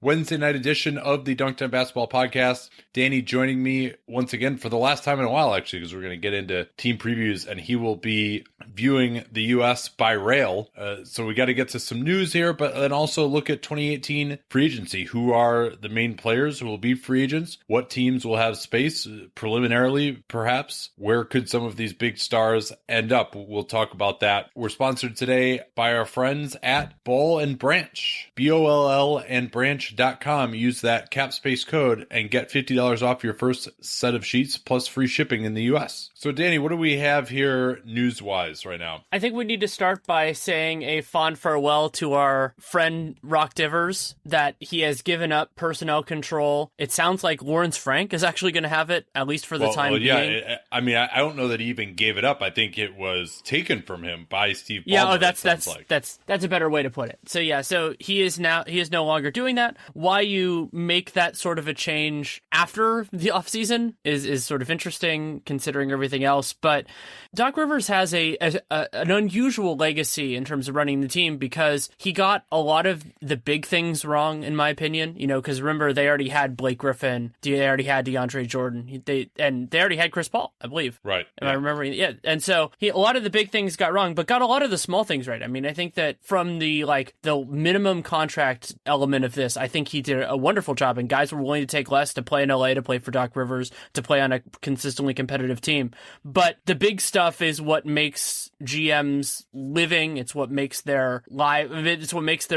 Wednesday night edition of the Dunc'd Basketball Podcast. Danny joining me once again for the last time in a while, actually, because we're going to get into team previews, and he will be viewing the U.S. by rail. So we got to get to some news here, but then also look at 2018 free agency. Who are the main players who will be free agents? What teams will have space preliminarily, perhaps? Where could some of these big stars end up? We'll talk about that. We're sponsored today by our friends at Ball and Branch. BOLL and Branch.com. Use that CapSpace code and get $50 off your first set of sheets plus free shipping in the U.S. So, Danny, what do we have here news-wise right now? I think we need to start by saying a fond farewell to our friend Rock Divers, that he has given up personnel control. It sounds like Lawrence Frank is actually going to have it, at least for the time being. Yeah, I mean, I don't know that he even gave it up. I think it was taken from him by Steve Ballmer. Yeah, that's a better way to put it. So yeah, so he is no longer doing that. Why you make that sort of a change after the offseason is sort of interesting considering everything else. But Doc Rivers has an unusual legacy in terms of running the team because he got a lot of the big things wrong, in my opinion. You know, because remember, they already had Blake Griffin, they already had DeAndre Jordan, they already had Chris Paul, I believe. Right. Am I remembering? Yeah. And so a lot of the big things got wrong, but got a lot of the small things right. I mean, I think that from the minimum contract element of this, I think he did a wonderful job, and guys were willing to take less to play in LA, to play for Doc Rivers, to play on a consistently competitive team. But the big stuff is what makes GM's living. It's what makes their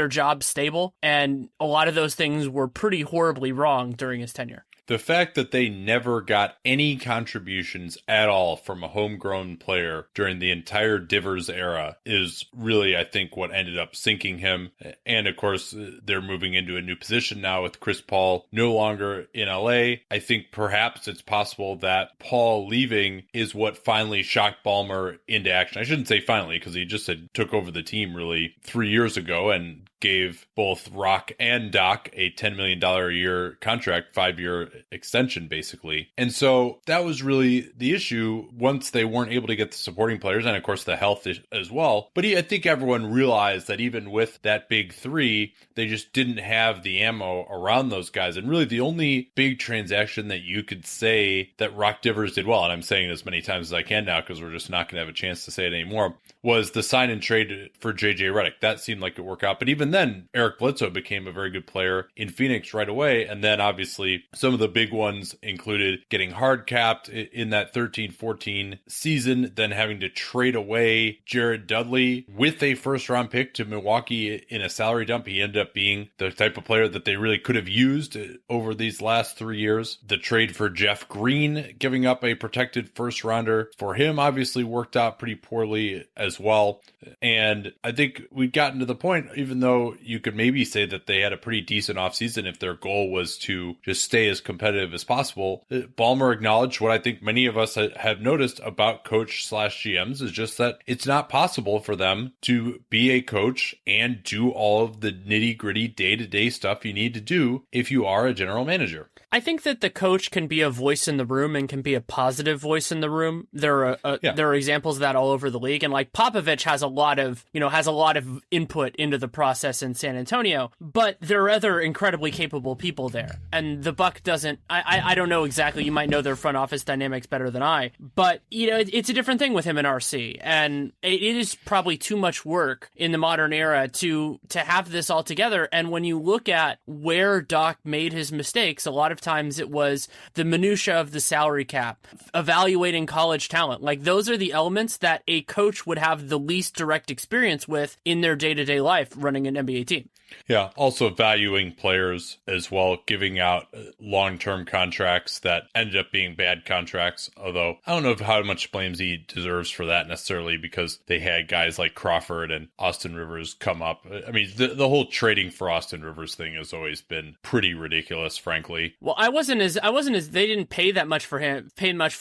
job stable. And a lot of those things were pretty horribly wrong during his tenure. The fact that they never got any contributions at all from a homegrown player during the entire Divers era is really, I think, what ended up sinking him. And of course, they're moving into a new position now with Chris Paul no longer in LA. I think perhaps it's possible that Paul leaving is what finally shocked Ballmer into action. I shouldn't say finally, because he just took over the team really 3 years ago and gave both Rock and Doc a $10 million a year contract, 5-year extension, basically. And so that was really the issue once they weren't able to get the supporting players, and of course the health as well. But I think everyone realized that even with that big three, they just didn't have the ammo around those guys. And really the only big transaction that you could say that Rock Divers did well, and I'm saying it as many times as I can now because we're just not going to have a chance to say it anymore, was the sign and trade for JJ Redick. That seemed like it worked out. But even then, Eric Bledsoe became a very good player in Phoenix right away. And then obviously some of the big ones included getting hard capped in that 13-14 season, then having to trade away Jared Dudley with a first round pick to Milwaukee in a salary dump. He ended up being the type of player that they really could have used over these last 3 years. The trade for Jeff Green, giving up a protected first rounder for him, obviously worked out pretty poorly as well. And I think we've gotten to the point, even though you could maybe say that they had a pretty decent offseason if their goal was to just stay as competitive as possible. Ballmer acknowledged what I think many of us have noticed about coach/GMs is just that it's not possible for them to be a coach and do all of the nitty-gritty day-to-day stuff you need to do if you are a general manager. I think that the coach can be a voice in the room and can be a positive voice in the room. There are examples of that all over the league, and like Popovich has a lot of input into the process in San Antonio, but there are other incredibly capable people there, and the Buck doesn't. I don't know exactly. You might know their front office dynamics better than I, but it's a different thing with him and RC, and it is probably too much work in the modern era to have this all together. And when you look at where Doc made his mistakes, a lot of times it was the minutia of the salary cap, evaluating college talent. Like, those are the elements that a coach would have the least direct experience with in their day-to-day life running an NBA team. Yeah, also valuing players as well, giving out long-term contracts that ended up being bad contracts, although I don't know how much blames he deserves for that necessarily, because they had guys like Crawford and Austin Rivers come up. I mean, the whole trading for Austin Rivers thing has always been pretty ridiculous, frankly. Well, they didn't pay much for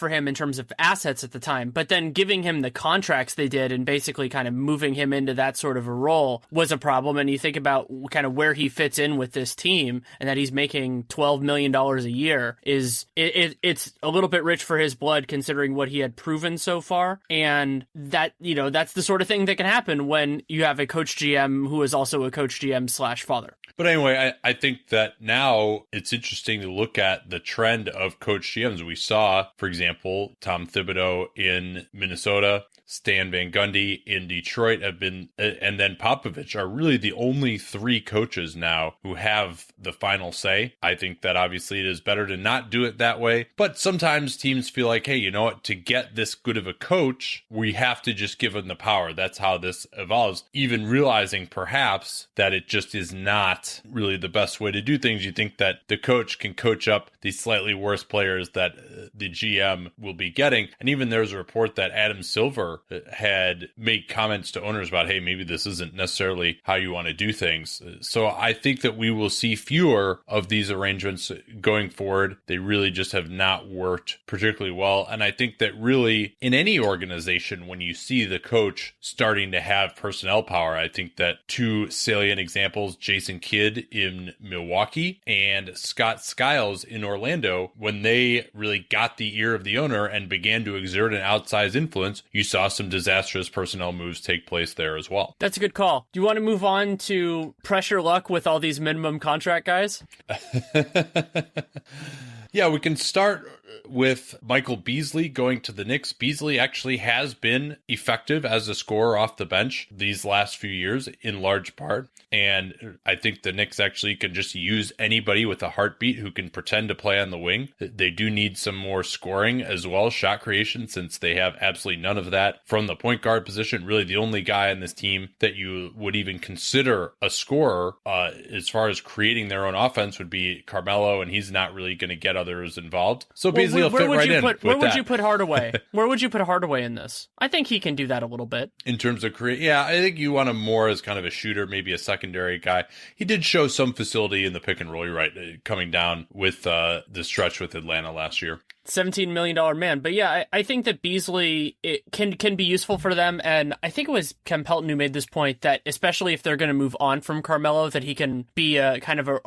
him in terms of assets at the time, but then giving him the contracts they did and basically kind of moving him into that sort of a role was a problem. And you think about kind of where he fits in with this team, and that he's making $12 million a year is it's a little bit rich for his blood considering what he had proven so far. And that, that's the sort of thing that can happen when you have a coach GM who is also a coach GM / father. But anyway, I think that now it's interesting to look at the trend of coach GMs. We saw, for example, Tom Thibodeau in Minnesota, Stan Van Gundy in Detroit have been, and then Popovich are really the only three coaches now who have the final say. I think that obviously it is better to not do it that way, but sometimes teams feel like, hey, you know what, to get this good of a coach, we have to just give him the power. That's how this evolves, even realizing perhaps that it just is not really the best way to do things. You think that the coach can coach up these slightly worse players that the GM will be getting. And even there's a report that Adam Silver had made comments to owners about, hey, maybe this isn't necessarily how you want to do things. So I think that we will see fewer of these arrangements going forward. They really just have not worked particularly well. And I think that really in any organization, when you see the coach starting to have personnel power, I think that two salient examples, Jason Kidd in Milwaukee and Scott Skiles in Orlando, when they really got the ear of the owner and began to exert an outsized influence, you saw some disastrous personnel moves take place there as well. That's a good call. Do you want to move on to pressure luck with all these minimum contract guys? Yeah, we can start with Michael Beasley going to the Knicks. Beasley actually has been effective as a scorer off the bench these last few years in large part. And I think the Knicks actually can just use anybody with a heartbeat who can pretend to play on the wing. They do need some more scoring as well, shot creation, since they have absolutely none of that from the point guard position. Really the only guy on this team that you would even consider a scorer as far as creating their own offense would be Carmelo, and he's not really going to get others involved. So Beasley will fit right in. Where would you put Hardaway? Where would you put Hardaway in this? I think he can do that a little bit. In terms of create, yeah, I think you want him more as kind of a shooter, maybe a secondary guy. He did show some facility in the pick and roll, you're right, coming down with the stretch with Atlanta last year. $17 million man. But yeah, I think that Beasley can be useful for them. And I think it was Ken Pelton who made this point that especially if they're going to move on from Carmelo, that he can be a kind of a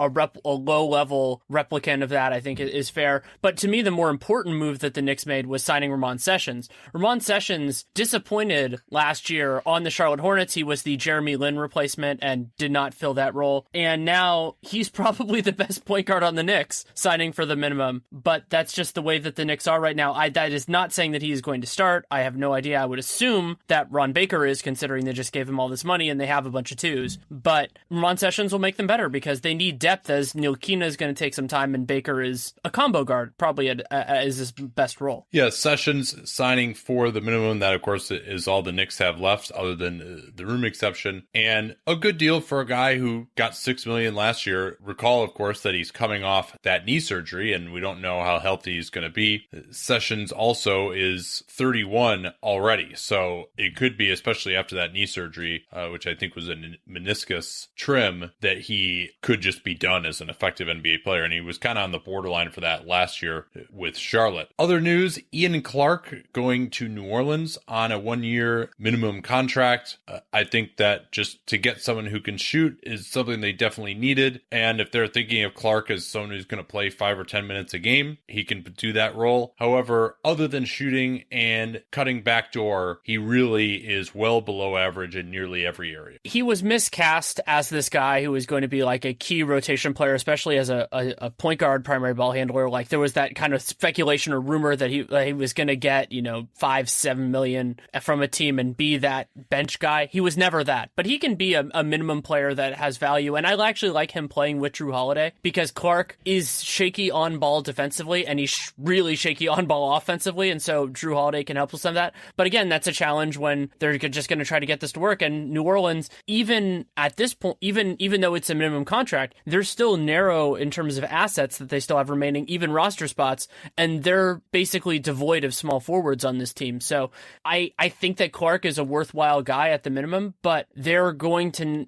low-level replicant of that, I think is fair. But to me, the more important move that the Knicks made was signing Ramon Sessions. Ramon Sessions disappointed last year on the Charlotte Hornets. He was the Jeremy Lin replacement and did not fill that role. And now he's probably the best point guard on the Knicks, signing for the minimum. But that's just the way that the Knicks are right now. That is not saying that he is going to start. I have no idea. I would assume that Ron Baker is, considering they just gave him all this money and they have a bunch of twos. But Ramon Sessions will make them better because they need depth, as Neil Kina is going to take some time and Baker is a combo guard, probably is his best role. Yeah, Sessions signing for the minimum. That, of course, is all the Knicks have left other than the room exception. And a good deal for a guy who got $6 million last year. Recall, of course, that he's coming off that knee surgery and we don't know how healthy he's going to be. Sessions also is 31 already, so it could be, especially after that knee surgery, which I think was a meniscus trim, that he could just be done as an effective NBA player, and he was kind of on the borderline for that last year with Charlotte. Other news, Ian Clark going to New Orleans on a 1-year minimum contract. I think that just to get someone who can shoot is something they definitely needed, and if they're thinking of Clark as someone who's going to play 5 or 10 minutes a game, he can do that role. However, other than shooting and cutting backdoor, he really is well below average in nearly every area. He was miscast as this guy who was going to be like a key rotation player, especially as a point guard primary ball handler. Like there was that kind of speculation or rumor that he was going to get, $5-7 million from a team and be that bench guy. He was never that, but he can be a minimum player that has value. And I actually like him playing with Drew Holiday because Clark is shaky on ball defensively and he's really shaky on ball offensively, and so Drew Holiday can help with some of that. But again, that's a challenge when they're just going to try to get this to work. And New Orleans, even at this point, even though it's a minimum contract, they're still narrow in terms of assets that they still have remaining, even roster spots, and they're basically devoid of small forwards on this team. So I think that Clark is a worthwhile guy at the minimum, but they're going to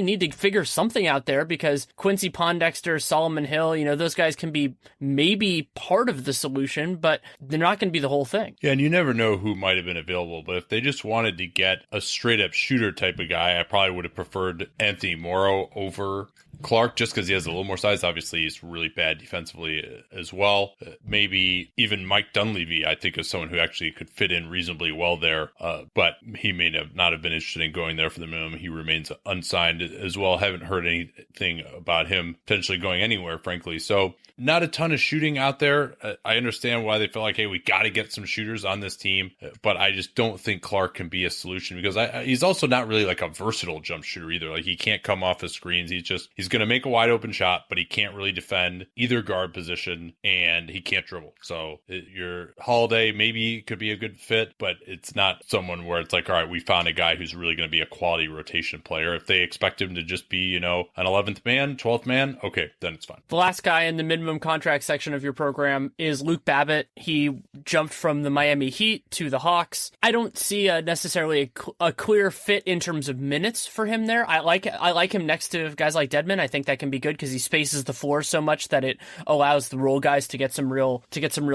need to figure something out there because Quincy Pondexter, Solomon Hill, those guys can be maybe part of the solution solution, but they're not going to be the whole thing. Yeah, and you never know who might have been available, but if they just wanted to get a straight-up shooter type of guy, I probably would have preferred Anthony Morrow over Clark, just because he has a little more size. Obviously, he's really bad defensively as well. Maybe even Mike Dunleavy, I think, is someone who actually could fit in reasonably well there, but he may not have been interested in going there for the minimum. He remains unsigned as well. Haven't heard anything about him potentially going anywhere, frankly. So not a ton of shooting out there. I understand why they feel like, hey, we got to get some shooters on this team, but I just don't think Clark can be a solution because he's also not really like a versatile jump shooter either. Like he can't come off the screens. He's going to make a wide open shot, but he can't really defend either guard position and he can't dribble. So your Holiday maybe could be a good fit, but it's not someone where it's like, all right, we found a guy who's really going to be a quality rotation player. If they expect him to just be, an 11th man, 12th man, okay, then it's fine. The last guy in the minimum contract section of your program is Luke Babbitt. He jumped from the Miami Heat to the Hawks. I don't see necessarily a clear fit in terms of minutes for him there. I like him next to guys like Dedmon. I think that can be good because he spaces the floor so much that it allows the role guys to get some real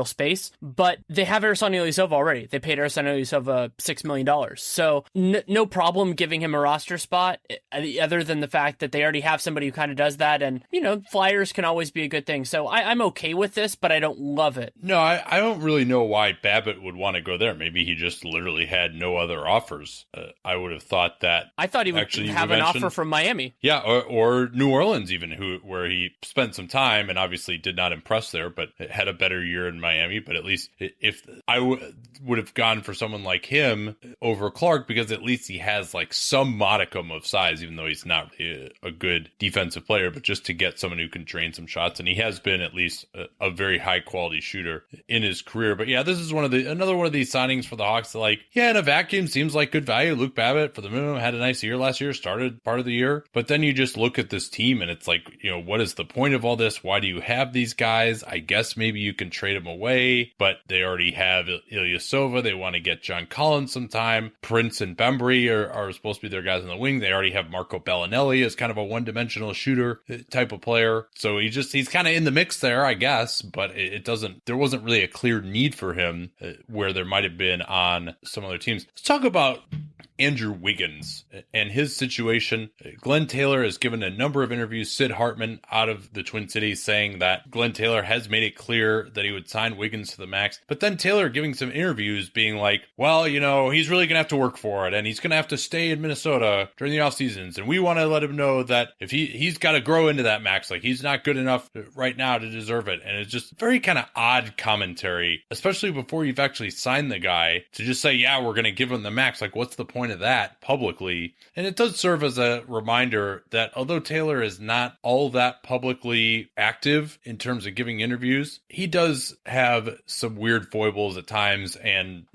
space. But they have Ersan Ilyasova already. They paid Ersan Ilyasova $6 million. So no problem giving him a roster spot other than the fact that they already have somebody who kind of does that. And, flyers can always be a good thing. So I'm okay with this, but I don't love it. No, I don't really know why Babbitt would want to go there. Maybe he just literally had no other offers. I would have thought that. I thought he would have an offer from Miami. Yeah, or New Orleans even, where he spent some time and obviously did not impress there, but had a better year in Miami. But at least if I would have gone for someone like him over Clark, because at least he has like some modicum of size, even though he's not really a good defensive player, but just to get someone who can drain some shots. And he has been at least a very high quality shooter in his career. But yeah, this is another one of these signings for the Hawks that, like, yeah, in a vacuum seems like good value. Luke Babbitt for the minimum had a nice year last year, started part of the year, but then you just look at this team and it's like, what is the point of all this? Why do you have these guys? I guess maybe you can trade them away, but they already have Ilyasova. They want to get John Collins sometime. Prince and Bembry are supposed to be their guys on the wing. They already have Marco Bellinelli as kind of a one-dimensional shooter type of player. So he's kind of in the mix there, I guess, but there wasn't really a clear need for him where there might have been on some other teams. Let's talk about Andrew Wiggins and his situation. Glenn Taylor has given a number of interviews. Sid Hartman out of the Twin Cities saying that Glenn Taylor has made it clear that he would sign Wiggins to the max. But then Taylor giving some interviews being like, well, he's really going to have to work for it and he's going to have to stay in Minnesota during the off seasons. And we want to let him know that if he's got to grow into that max, like he's not good enough right now to deserve it. And it's just very kind of odd commentary, especially before you've actually signed the guy, to just say, yeah, we're going to give him the max. Like, what's the point of that publicly? And it does serve as a reminder that although Taylor is not all that publicly active in terms of giving interviews, he does have some weird foibles at times. And,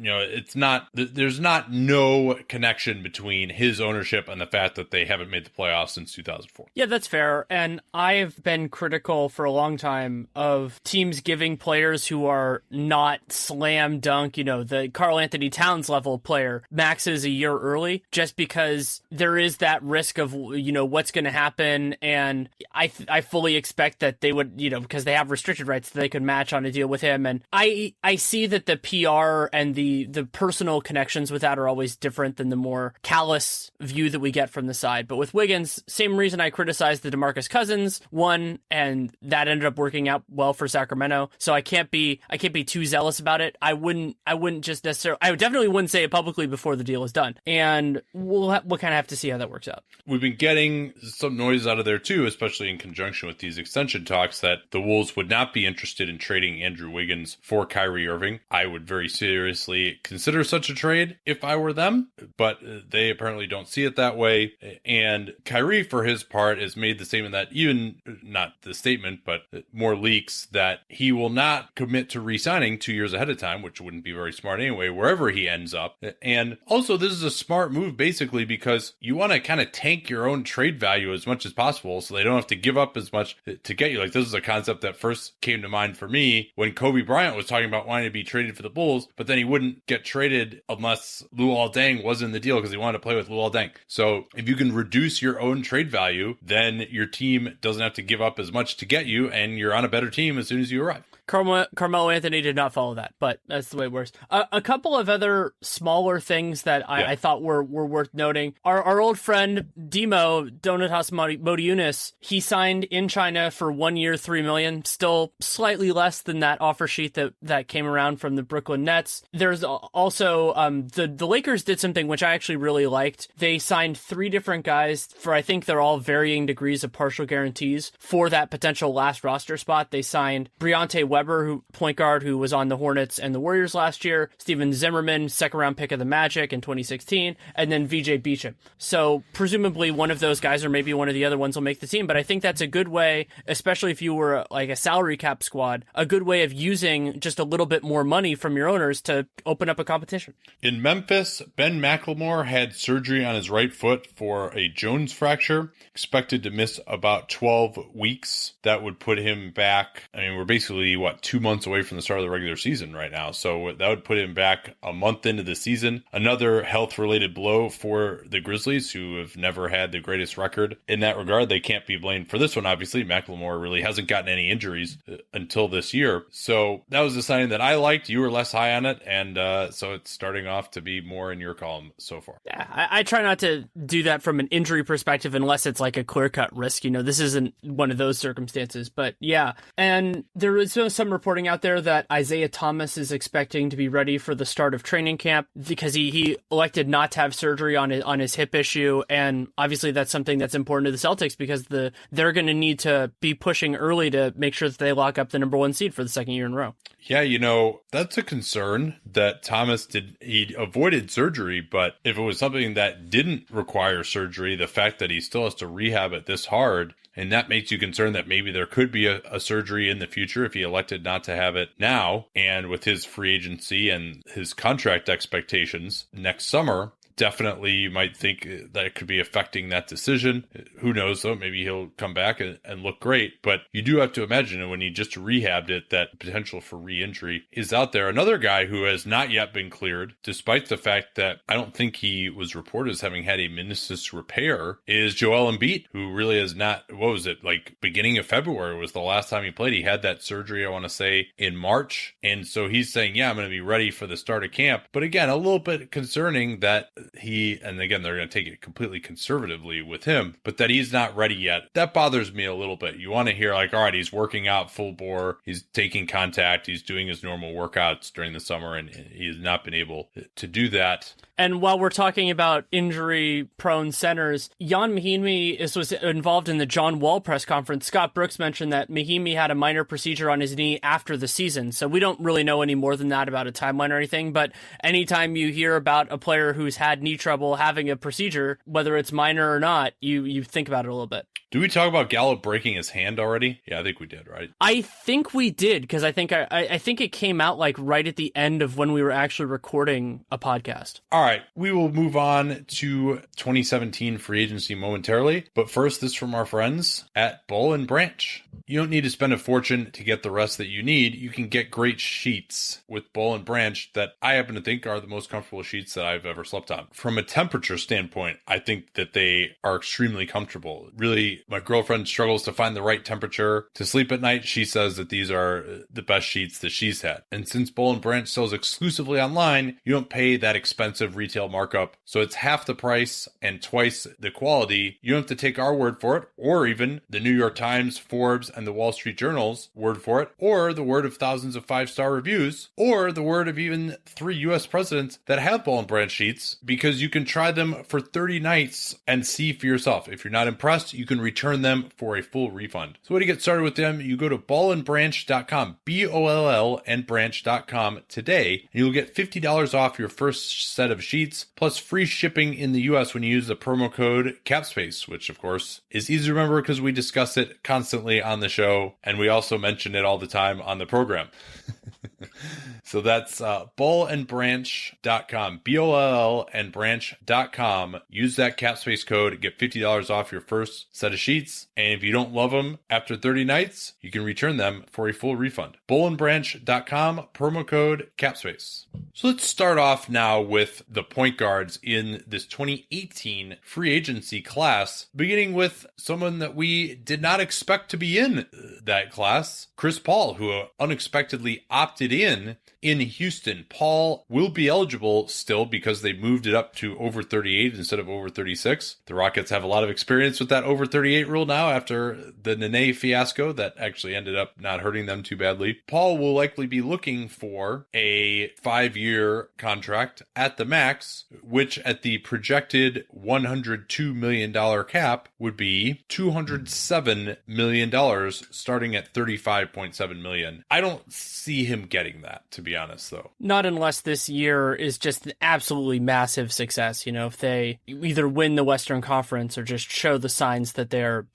there's no connection between his ownership and the fact that they haven't made the playoffs since 2004. Yeah, that's fair. And I've been critical for a long time of teams giving players who are not slam dunk, the Karl Anthony Towns level player maxes a year early, just because there is that risk of, what's going to happen. And I fully expect that they would, because they have restricted rights, they could match on a deal with him. And I see that the PR and the personal connections with that are always different than the more callous view that we get from the side. But with Wiggins, same reason I criticized the DeMarcus Cousins one, and that ended up working out well for Sacramento. So I can't be too zealous about it. I wouldn't just necessarily, I definitely wouldn't say it publicly before the deal is done. And we'll kind of have to see how that works out. We've been getting some noise out of there too, especially in conjunction with these extension talks, that the Wolves would not be interested in trading Andrew Wiggins for Kyrie Irving. I would very seriously consider such a trade if I were them, but they apparently don't see it that way. And Kyrie, for his part, has made the statement that, even not the statement, but more leaks, that he will not commit to re-signing 2 years ahead of time, which wouldn't be very smart anyway, wherever he ends up. And also, this is a smart move basically because you want to kind of tank your own trade value as much as possible so they don't have to give up as much to get you. Like, this is a concept that first came to mind for me when Kobe Bryant was talking about wanting to be traded for the Bulls, but then he wouldn't get traded unless Luol Deng was in the deal because he wanted to play with Luol Deng. So if you can reduce your own trade value, then your team doesn't have to give up as much to get you, and you're on a better team as soon as you arrive. Carmelo Anthony did not follow that, but that's the way it works. A couple of other smaller things that I thought were worth noting. Our old friend Demo, Donatas Modiunas, he signed in China for 1 year, $3 million, still slightly less than that offer sheet that came around from the Brooklyn Nets. There's also the Lakers did something which I actually really liked. They signed 3 different guys for, I think they're all varying degrees of partial guarantees for that potential last roster spot. They signed Briante Weber, point guard, who was on the Hornets and the Warriors last year, Steven Zimmerman, second round pick of the Magic in 2016, and then VJ Beacham. So presumably one of those guys or maybe one of the other ones will make the team, but I think that's a good way, especially if you were like a salary cap squad, a good way of using just a little bit more money from your owners to open up a competition. In Memphis, Ben McLemore had surgery on his right foot for a Jones fracture, expected to miss about 12 weeks. That would put him back. I mean, we're basically, 2 months away from the start of the regular season right now. So that would put him back a month into the season. Another health-related blow for the Grizzlies, who have never had the greatest record in that regard. They can't be blamed for this one, obviously. McLemore really hasn't gotten any injuries until this year. So that was a sign that I liked. You were less high on it, and so it's starting off to be more in your column so far. Yeah, I try not to do that from an injury perspective unless it's like a clear-cut risk. This isn't one of those circumstances, but yeah. And there is some reporting out there that Isaiah Thomas is expecting to be ready for the start of training camp because he elected not to have surgery on his hip issue, and obviously that's something that's important to the Celtics because they're going to need to be pushing early to make sure that they lock up the number 1 seed for the second year in a row. Yeah, that's a concern that Thomas he avoided surgery, but if it was something that didn't require surgery, the fact that he still has to rehab it this hard, and that makes you concerned that maybe there could be a surgery in the future if he elected not to have it now. And with his free agency and his contract expectations next summer, definitely you might think that it could be affecting that decision. Who knows, though? Maybe he'll come back and look great. But you do have to imagine when he just rehabbed it, that potential for re-injury is out there. Another guy who has not yet been cleared, despite the fact that I don't think he was reported as having had a meniscus repair, is Joel Embiid, who really has not, beginning of February was the last time he played. He had that surgery, I want to say, in March. And so he's saying, yeah, I'm going to be ready for the start of camp. But again, a little bit concerning that and again, they're going to take it completely conservatively with him, but that he's not ready yet. That bothers me a little bit. You want to hear all right, he's working out full bore, he's taking contact, he's doing his normal workouts during the summer, and he's not been able to do that. And while we're talking about injury-prone centers, Jan Mahinmi was involved in the John Wall press conference. Scott Brooks mentioned that Mahinmi had a minor procedure on his knee after the season, so we don't really know any more than that about a timeline or anything, but anytime you hear about a player who's had knee trouble having a procedure, whether it's minor or not, you think about it a little bit. Do we talk about Gallup breaking his hand already? Yeah, I think we did, right? I think we did, because I think it came out right at the end of when we were actually recording a podcast. All right, we will move on to 2017 free agency momentarily, but first, this from our friends at Boll and Branch. You don't need to spend a fortune to get the rest that you need. You can get great sheets with Boll and Branch that I happen to think are the most comfortable sheets that I've ever slept on. From a temperature standpoint, I think that they are extremely comfortable. Really, my girlfriend struggles to find the right temperature to sleep at night. She says that these are the best sheets that she's had. And since Boll and Branch sells exclusively online, you don't pay that expensive retail markup. So it's half the price and twice the quality. You don't have to take our word for it, or even the New York Times, Forbes, and the Wall Street Journal's word for it, or the word of thousands of 5-star reviews, or the word of even 3 U.S. presidents that have Boll and Branch sheets, because you can try them for 30 nights and see for yourself. If you're not impressed, you can return them for a full refund. So to get started with them, you go to bollandbranch.com, BOLL and branch.com today, and you'll get $50 off your first set of sheets, plus free shipping in the U.S. when you use the promo code CAPSPACE, which of course is easy to remember because we discuss it constantly on the show, and we also mention it all the time on the program. So that's bullandbranch.com, BOLL and branch.com. Use that CapSpace code, get $50 off your first set of sheets. And if you don't love them after 30 nights, you can return them for a full refund. Bullandbranch.com, promo code CapSpace. So let's start off now with the point guards in this 2018 free agency class, beginning with someone that we did not expect to be in that class, Chris Paul, who unexpectedly opted in Houston. Paul will be eligible still because they moved it up to over 38 instead of over 36. The Rockets have a lot of experience with that over 38 rule now after the Nene fiasco that actually ended up not hurting them too badly. Paul will likely be looking for a 5-year contract at the max, which at the projected $102 million cap would be $207 million, starting at $35.7 million. I don't see him getting that, to be honest, though. Not unless this year is just an absolutely massive success. You know, if they either win the Western Conference or just show the signs that they're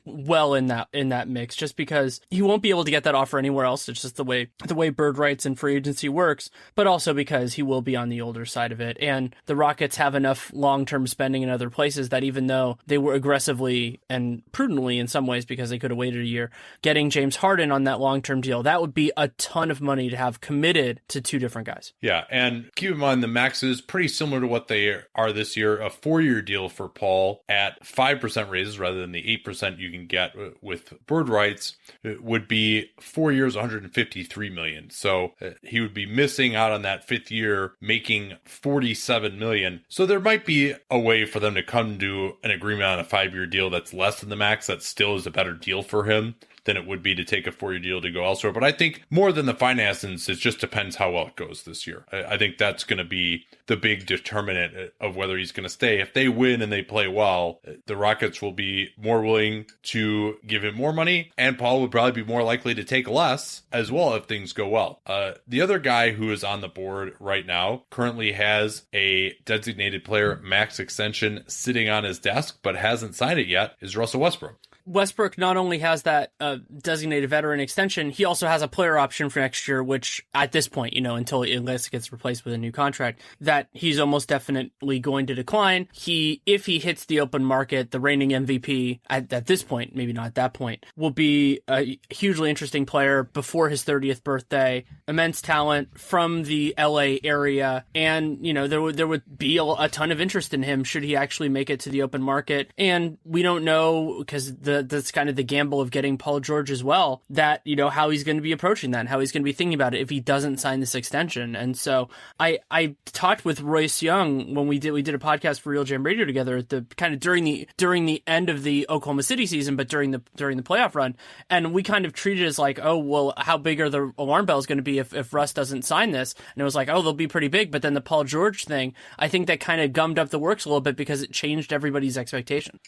well in that mix. Just because he won't be able to get that offer anywhere else. It's just the way bird rights and free agency works. But also because he will be on the older side of it, and the Rockets have enough long-term spending in other places that even though they were aggressively and prudently in some ways, because they could have waited a year, getting James Harden on that long-term deal, that would be a ton of money to have committed to two different guys. Yeah, and keep in mind the max is pretty similar to what they are this year. A 4-year deal for Paul at 5% raises rather than the 8% you can get with bird rights would be 4 years, $153 million. So he would be missing out on that 5th year, making $47 million. So there might be a way for them to come to an agreement on a 5-year deal that's less than the max. That still is a better deal for him than it would be to take a 4-year deal to go elsewhere. But I think more than the finances, it just depends how well it goes this year. I think that's going to be the big determinant of whether he's going to stay. If they win and they play well, the Rockets will be more willing to give him more money, and Paul would probably be more likely to take less as well if things go well. The other guy who is on the board right now currently has a designated player max extension sitting on his desk, but hasn't signed it yet, is Russell Westbrook. Westbrook not only has that designated veteran extension, he also has a player option for next year, which at this point, unless it gets replaced with a new contract, that he's almost definitely going to decline. If he hits the open market, the reigning MVP at this point, maybe not at that point, will be a hugely interesting player before his 30th birthday, immense talent from the LA area. And, there would be a ton of interest in him should he actually make it to the open market. And we don't know, because that's kind of the gamble of getting Paul George as well, that, how he's going to be approaching that and how he's going to be thinking about it if he doesn't sign this extension. And so I talked with Royce Young when we did a podcast for Real Jam Radio together at the kind of during the end of the Oklahoma City season, but during the playoff run. And we kind of treated it as like, oh, well, how big are the alarm bells going to be if Russ doesn't sign this? And it was like, oh, they'll be pretty big. But then the Paul George thing, I think that kind of gummed up the works a little bit because it changed everybody's expectation.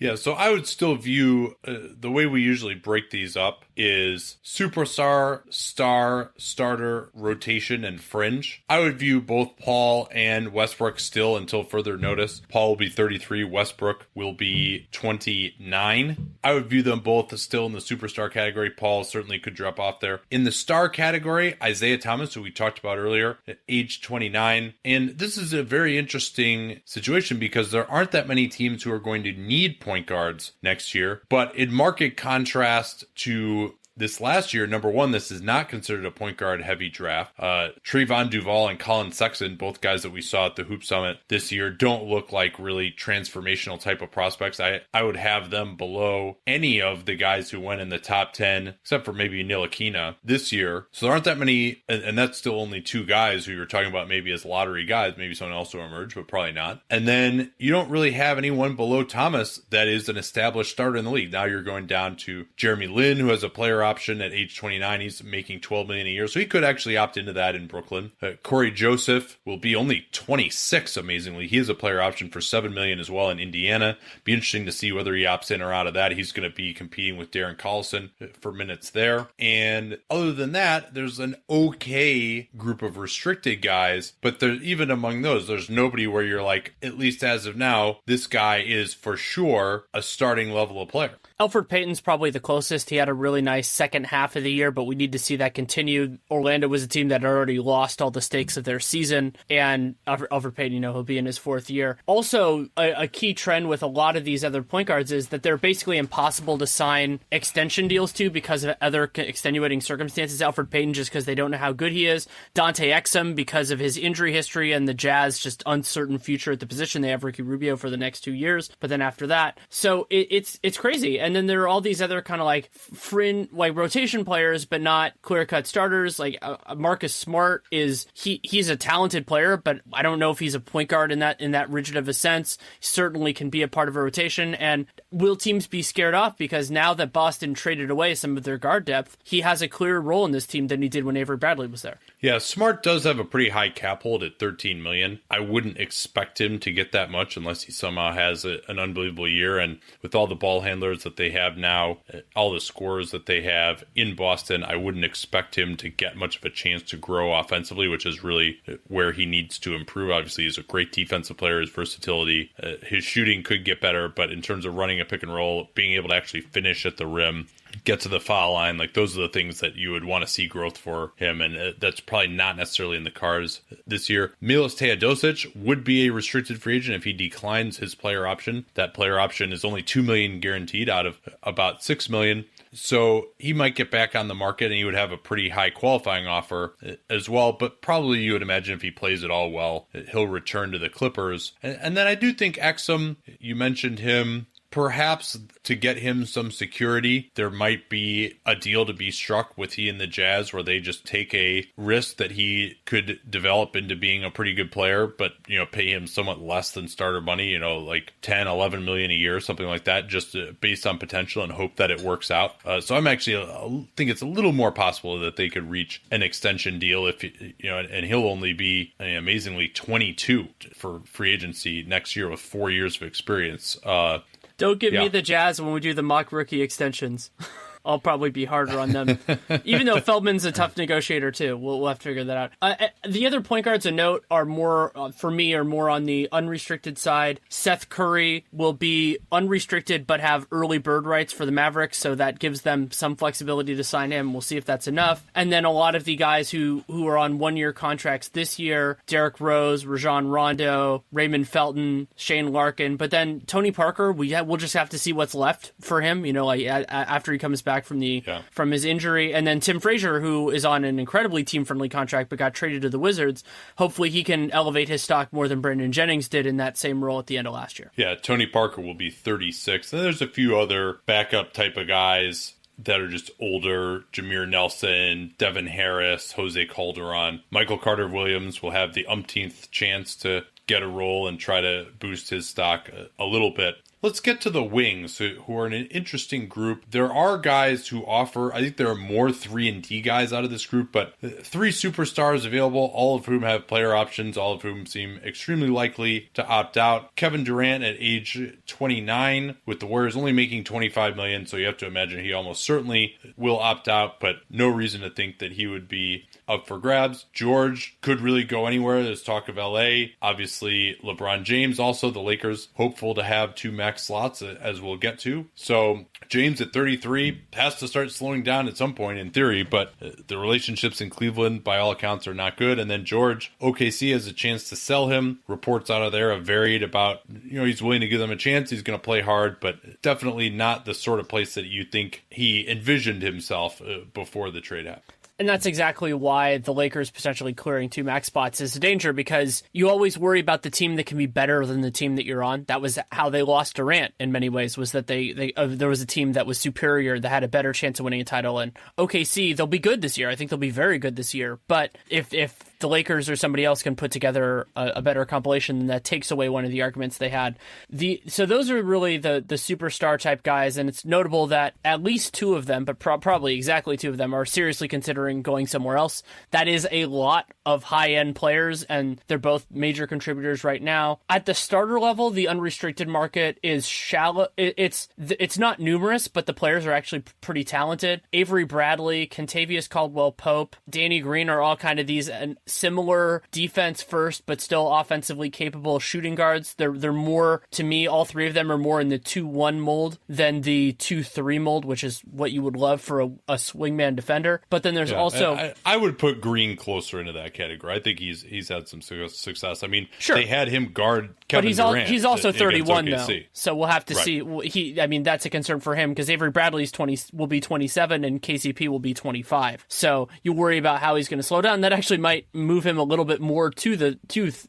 Yeah, so I would still view the way we usually break these up is superstar, star, starter, rotation, and fringe. I would view both Paul and Westbrook still until further notice. Paul will be 33, Westbrook will be 29. I would view them both as still in the superstar category. Paul certainly could drop off there. In the star category, Isaiah Thomas, who we talked about earlier, at age 29. And this is a very interesting situation because there aren't that many teams who are going to need point guards next year. But in market contrast to this last year, number one, this is not considered a point guard heavy draft. Trayvon Duval and Colin Sexton, both guys that we saw at the Hoop Summit this year, don't look like really transformational type of prospects. I would have them below any of the guys who went in the top 10, except for maybe Ntilikina this year. So there aren't that many, and that's still only 2 guys who you're talking about maybe as lottery guys. Maybe someone else will emerge, but probably not. And then you don't really have anyone below Thomas that is an established starter in the league. Now you're going down to Jeremy Lin, who has a player option at age 29. He's making $12 million a year, so he could actually opt into that in Brooklyn. Corey Joseph will be only 26, amazingly. He has a player option for $7 million as well in Indiana. Be interesting to see whether he opts in or out of that. He's going to be competing with Darren Collison for minutes there. And other than that, there's an okay group of restricted guys, but even among those, there's nobody where you're like, at least as of now, this guy is for sure a starting level of player. Elfrid Payton's probably the closest. He had a really nice second half of the year, but we need to see that continue. Orlando was a team that had already lost all the stakes of their season, and Elfrid Payton, he'll be in his fourth year. Also, a key trend with a lot of these other point guards is that they're basically impossible to sign extension deals to because of other extenuating circumstances. Elfrid Payton, just because they don't know how good he is. Dante Exum, because of his injury history and the Jazz just uncertain future at the position. They have Ricky Rubio for the next 2 years, but then after that, so it's crazy. And then there are all these other kind of like fringe, like rotation players, but not clear-cut starters. Like Marcus Smart he's a talented player, but I don't know if he's a point guard in that rigid of a sense. He certainly can be a part of a rotation. And will teams be scared off because now that Boston traded away some of their guard depth, he has a clearer role in this team than he did when Avery Bradley was there. Yeah, Smart does have a pretty high cap hold at $13 million. I wouldn't expect him to get that much unless he somehow has an unbelievable year. And with all the ball handlers that they have now, all the scorers that they have in Boston, I wouldn't expect him to get much of a chance to grow offensively, which is really where he needs to improve. Obviously, he's a great defensive player, his versatility, his shooting could get better, but in terms of running a pick and roll, being able to actually finish at the rim, get to the foul line, like those are the things that you would want to see growth for him, and that's probably not necessarily in the cards this year. Milos Teodosic would be a restricted free agent if he declines his player option. That player option is only $2 million guaranteed out of about $6 million. So he might get back on the market and he would have a pretty high qualifying offer as well. But probably you would imagine if he plays it all well, he'll return to the Clippers. And then I do think Exum, you mentioned him, perhaps to get him some security, there might be a deal to be struck with he and the Jazz where they just take a risk that he could develop into being a pretty good player, but, pay him somewhat less than starter money, like 10, 11 million a year, something like that, just based on potential and hope that it works out. So I'm actually think it's a little more possible that they could reach an extension deal if, and he'll only be amazingly 22 for free agency next year with 4 years of experience. Don't give me the Jazz when we do the mock rookie extensions. I'll probably be harder on them. Even though Feldman's a tough negotiator too. We'll have to figure that out. The other point guards of note are more, for me, are more on the unrestricted side. Seth Curry will be unrestricted but have early bird rights for the Mavericks, so that gives them some flexibility to sign him. We'll see if that's enough. And then a lot of the guys who are on one-year contracts this year, Derrick Rose, Rajon Rondo, Raymond Felton, Shane Larkin. But then Tony Parker, we'll just have to see what's left for him, after he comes back from his injury. And then Tim Frazier, who is on an incredibly team-friendly contract but got traded to the Wizards. Hopefully he can elevate his stock more than Brandon Jennings did in that same role at the end of last year. Yeah, Tony Parker will be 36. And there's a few other backup type of guys that are just older. Jameer Nelson, Devin Harris, Jose Calderon. Michael Carter-Williams will have the umpteenth chance to get a role and try to boost his stock a little bit. Let's get to the wings, who are in an interesting group. There are guys who offer, I think there are more 3-and-D guys out of this group, but 3 superstars available, all of whom have player options, all of whom seem extremely likely to opt out. Kevin Durant at age 29, with the Warriors only making $25 million, so you have to imagine he almost certainly will opt out, but no reason to think that he would be up for grabs. George could really go anywhere. There's talk of LA. Obviously, LeBron James, also the Lakers, hopeful to have 2 max slots, as we'll get to. So James at 33 has to start slowing down at some point in theory, but the relationships in Cleveland by all accounts are not good. And then George, OKC has a chance to sell him. Reports out of there have varied about, he's willing to give them a chance. He's going to play hard, but definitely not the sort of place that you think he envisioned himself before the trade happened. And that's exactly why the Lakers potentially clearing 2 max spots is a danger, because you always worry about the team that can be better than the team that you're on. That was how they lost Durant in many ways, was that there was a team that was superior, that had a better chance of winning a title. And OKC, they'll be good this year. I think they'll be very good this year. But if the Lakers or somebody else can put together a better compilation, then that takes away one of the arguments they had. So those are really the superstar type guys, and it's notable that at least 2 of them, but probably exactly 2 of them, are seriously considering going somewhere else. That is a lot of high-end players, and they're both major contributors right now. At the starter level, the unrestricted market is shallow. It's not numerous, but the players are actually pretty talented. Avery Bradley, Kentavious Caldwell-Pope, Danny Green are all kind of these similar defense first, but still offensively capable shooting guards. They're more, to me, all three of them are more in the 2-1 mold than the 2-3 mold, which is what you would love for a swingman defender. But then there's also... I would put Green closer into that category. I think he's had some success. I mean, sure, they had him guard Kevin Durant. He's also 31, though. So we'll have to right. see. That's a concern for him because Avery Bradley's will be 27 and KCP will be 25. So you worry about how he's going to slow down. That actually might move him a little bit more to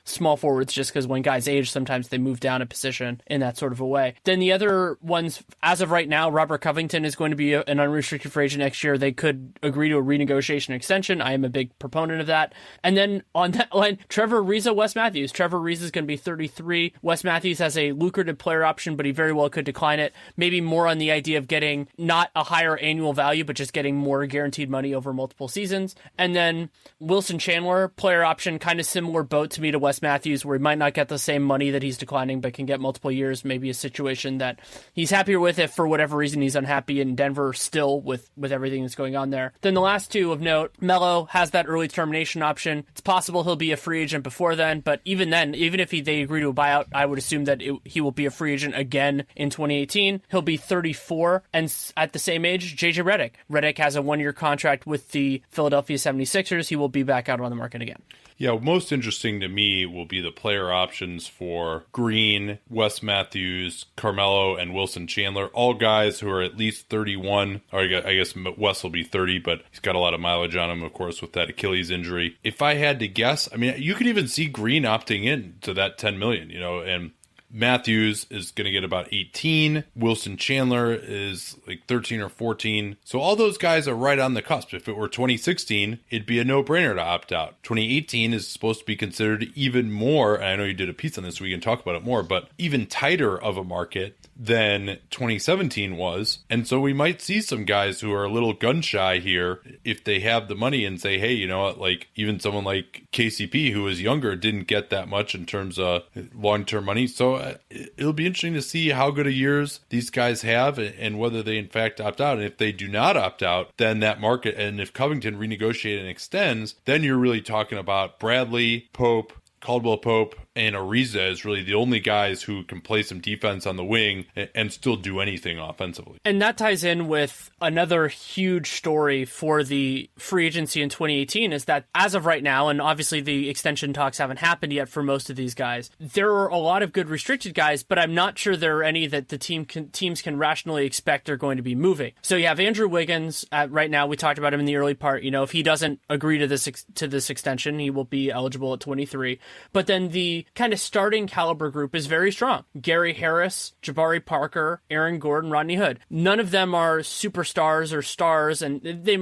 small forwards, just because when guys age, sometimes they move down a position in that sort of a way. Then the other ones, as of right now, Robert Covington is going to be an unrestricted free agent next year. They could agree to a renegotiation extension. I am a big proponent of that. And then on that line, Trevor Ariza, Wes Matthews. Trevor Ariza is going to be 33. Wes Matthews has a lucrative player option, but he very well could decline it. Maybe more on the idea of getting not a higher annual value, but just getting more guaranteed money over multiple seasons. And then Wilson Chandler, player option, kind of similar boat to me to Wes Matthews, where he might not get the same money that he's declining, but can get multiple years. Maybe a situation that he's happier with if for whatever reason he's unhappy in Denver still with everything that's going on there. Then the last two of note, Melo has that early termination option. It's possible he'll be a free agent before then, but even then, even if they agree to a buyout, I would assume that he will be a free agent again in 2018. He'll be 34, and at the same age, JJ Redick. Redick has a 1-year contract with the Philadelphia 76ers. He will be back out on the market again. Yeah, most interesting to me will be the player options for Green, Wes Matthews, Carmelo, and Wilson Chandler. All guys who are at least 31. Or I guess Wes will be 30, but he's got a lot of mileage on him, of course, with that Achilles injury. If I had to guess, I mean, you could even see Green opting in to that $10 million, and Matthews is going to get about 18. Wilson Chandler is like 13 or 14. So all those guys are right on the cusp. If it were 2016, it'd be a no-brainer to opt out. 2018 is supposed to be considered even more, and I know you did a piece on this, so we can talk about it more, but even tighter of a market than 2017 was. And so we might see some guys who are a little gun shy here if they have the money and say, hey, you know what, like even someone like KCP who is younger didn't get that much in terms of long-term money. So it'll be interesting to see how good a years these guys have and whether they in fact opt out. And if they do not opt out, then that market, and if Covington renegotiates and extends, then you're really talking about Bradley, Pope, Caldwell Pope, and Ariza is really the only guys who can play some defense on the wing and still do anything offensively. And that ties in with another huge story for the free agency in 2018 is that as of right now, and obviously the extension talks haven't happened yet for most of these guys, there are a lot of good restricted guys, but I'm not sure there are any that the teams can rationally expect are going to be moving. So you have Andrew Wiggins right now. We talked about him in the early part. If he doesn't agree to this extension, he will be eligible at 23. But then the kind of starting caliber group is very strong. Gary Harris, Jabari Parker, Aaron Gordon, Rodney Hood. None of them are superstars or stars, and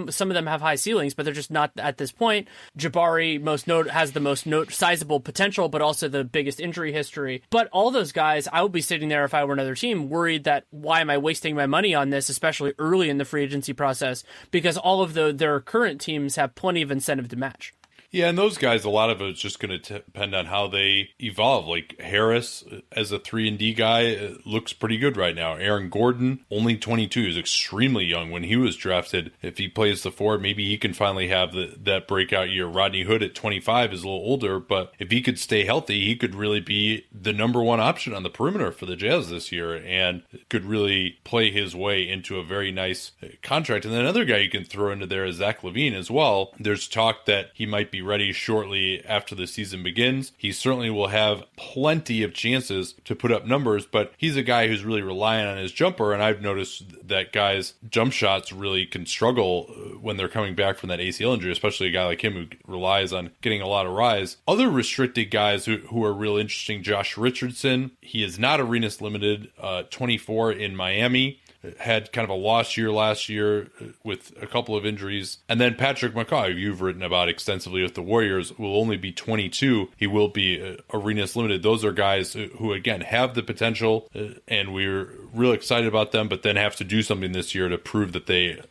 some of them have high ceilings, but they're just not at this point. Jabari has the most sizable potential, but also the biggest injury history. But all those guys, I would be sitting there if I were another team, worried that why am I wasting my money on this, especially early in the free agency process, because all of their current teams have plenty of incentive to match. Yeah, and those guys, a lot of it's just going to depend on how they evolve. Like Harris, as a 3-and-D guy, looks pretty good right now. Aaron Gordon, only 22, is extremely young when he was drafted. If he plays the 4, maybe he can finally have that breakout year. Rodney Hood at 25 is a little older, but if he could stay healthy, he could really be the number one option on the perimeter for the Jazz this year and could really play his way into a very nice contract. And then another guy you can throw into there is Zach LaVine as well. There's talk that he might be ready shortly after the season begins. He certainly will have plenty of chances to put up numbers, but he's a guy who's really relying on his jumper, and I've noticed that guys' jump shots really can struggle when they're coming back from that ACL injury, especially a guy like him who relies on getting a lot of rise. Other restricted guys who are real interesting, Josh Richardson. He is not Arenas limited, 24 in Miami. Had kind of a lost year last year with a couple of injuries. And then Patrick McCaw, who you've written about extensively with the Warriors, will only be 22. He will be Arenas limited. Those are guys who, again, have the potential, and we're real excited about them, but then have to do something this year to prove that they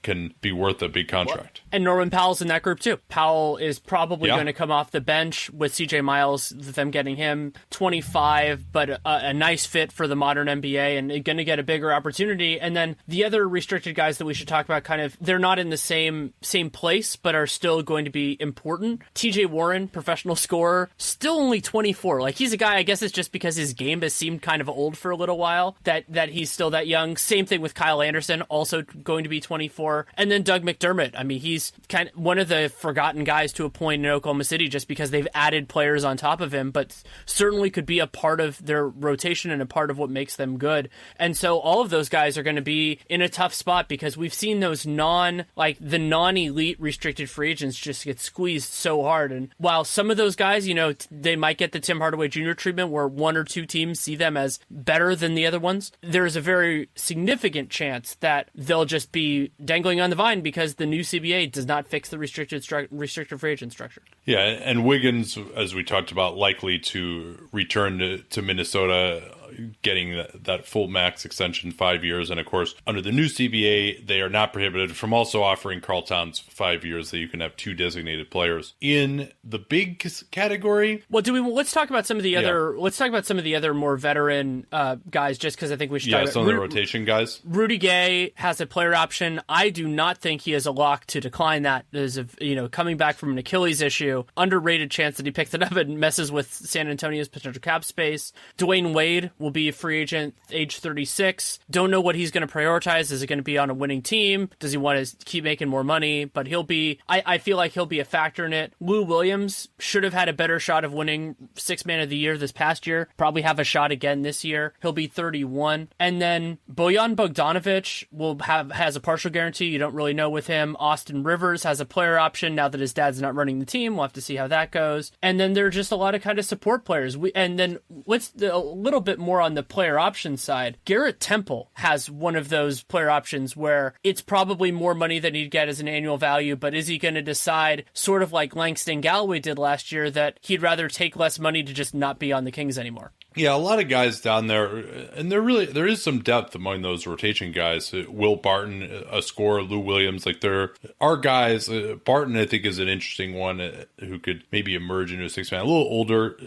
can be worth a big contract. And Norman Powell's in that group too. Powell is probably going to come off the bench with CJ Miles, them getting him 25, but a nice fit for the modern NBA and going to get a bigger opportunity. And then the other restricted guys that we should talk about, kind of, they're not in the same place, but are still going to be important. TJ Warren, professional scorer, still only 24. Like, he's a guy, I guess it's just because his game has seemed kind of old for a little while that he's still that young. Same thing with Kyle Anderson, also going to be 24. And then Doug McDermott. I mean, he's kind of one of the forgotten guys to a point in Oklahoma City just because they've added players on top of him, but certainly could be a part of their rotation and a part of what makes them good. And so all of those guys are going to be in a tough spot because we've seen those non-elite restricted free agents just get squeezed so hard. And while some of those guys, they might get the Tim Hardaway Jr. treatment where one or two teams see them as better than the other ones, there's a very significant chance that they'll just be dangling on the vine because the new CBA does not fix the restricted free agent structure. Yeah, and Wiggins, as we talked about, likely to return to Minnesota, getting that full max extension, 5 years. And of course, under the new CBA, they are not prohibited from also offering Karl Towns 5 years, so you can have two designated players. In the big category, let's talk about some of the other. Let's talk about some of the other more veteran guys, just because I think we should. Yeah, some of the rotation guys. Rudy Gay has a player option. I do not think he is a lock to decline that. There's coming back from an Achilles issue, underrated chance that he picks it up and messes with San Antonio's potential cap space. Dwayne Wade will be a free agent, age 36. Don't know what he's going to prioritize. Is it going to be on a winning team? Does he want to keep making more money? But I feel like he'll be a factor in it. Lou Williams should have had a better shot of winning Sixth Man of the Year this past year. Probably have a shot again this year. He'll be 31. And then Bojan Bogdanovic has a partial guarantee. You don't really know with him. Austin Rivers has a player option now that his dad's not running the team. We'll have to see how that goes. And then there are just a lot of kind of support players. And then a little bit more on the player option side. Garrett Temple has one of those player options where it's probably more money than he'd get as an annual value, but is he going to decide, sort of like Langston Galloway did last year, that he'd rather take less money to just not be on the Kings anymore? Yeah, a lot of guys down there, and there is some depth among those rotation guys. Will Barton, a scorer, Lou Williams, like there are guys. Barton, I think, is an interesting one who could maybe emerge into a six-man. A little older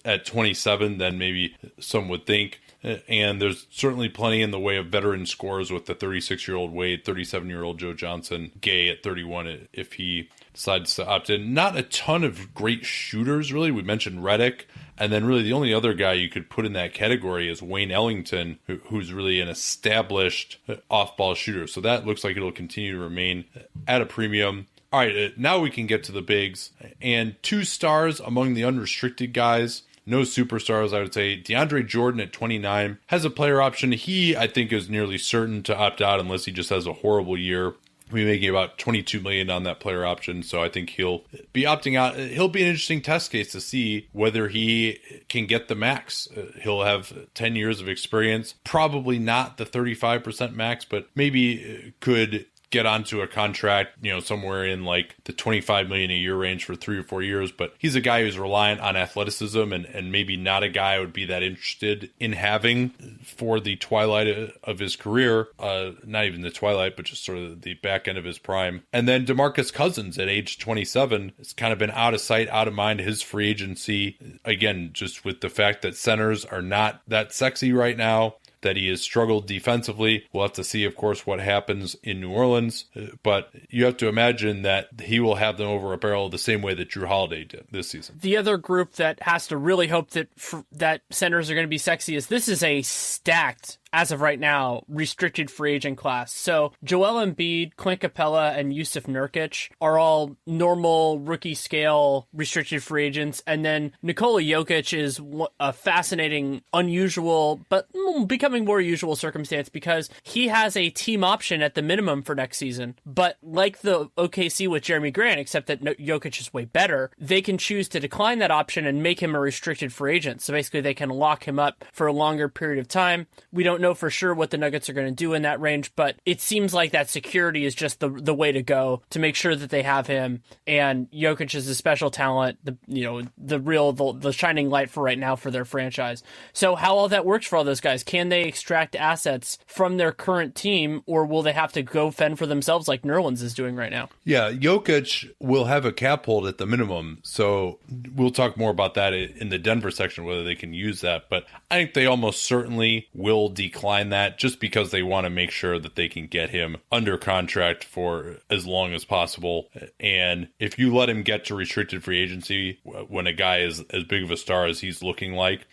at 27 than maybe some would think. And there's certainly plenty in the way of veteran scorers with the 36-year-old Wade, 37-year-old Joe Johnson, Gay at 31 if he decides to opt in. Not a ton of great shooters, really. We mentioned Redick. And then really the only other guy you could put in that category is Wayne Ellington, who's really an established off-ball shooter. So that looks like it'll continue to remain at a premium. All right, now we can get to the bigs. And two stars among the unrestricted guys. No superstars, I would say. DeAndre Jordan at 29 has a player option. He, I think, is nearly certain to opt out unless he just has a horrible year. We'll be making about $22 million on that player option, so I think he'll be opting out. He'll be an interesting test case to see whether he can get the max. He'll have 10 years of experience, probably not the 35% max, but maybe could get onto a contract, somewhere in like the $25 million a year range for 3 or 4 years. But he's a guy who's reliant on athleticism and maybe not a guy I would be that interested in having for the twilight of his career. Not even the twilight, but just sort of the back end of his prime. And then DeMarcus Cousins at age 27 has kind of been out of sight, out of mind. His free agency, again, just with the fact that centers are not that sexy right now, that he has struggled defensively. We'll have to see, of course, what happens in New Orleans. But you have to imagine that he will have them over a barrel the same way that Drew Holiday did this season. The other group that has to really hope that centers are going to be sexy is this is a stacked, as of right now, restricted free agent class. So Joel Embiid, Clint Capella, and Yusuf Nurkic are all normal rookie scale restricted free agents. And then Nikola Jokic is a fascinating, unusual, but becoming more usual circumstance because he has a team option at the minimum for next season. But like the OKC with Jeremy Grant, except that Jokic is way better, they can choose to decline that option and make him a restricted free agent. So basically they can lock him up for a longer period of time. We don't know for sure what the Nuggets are going to do in that range, but it seems like that security is just the way to go to make sure that they have him. And Jokic is a special talent, the shining light for right now for their franchise. So how all that works for all those guys? Can they extract assets from their current team, or will they have to go fend for themselves like Nerlens is doing right now? Yeah, Jokic will have a cap hold at the minimum, so we'll talk more about that in the Denver section, whether they can use that. But I think they almost certainly will decline that just because they want to make sure that they can get him under contract for as long as possible. And if you let him get to restricted free agency when a guy is as big of a star as he's looking like,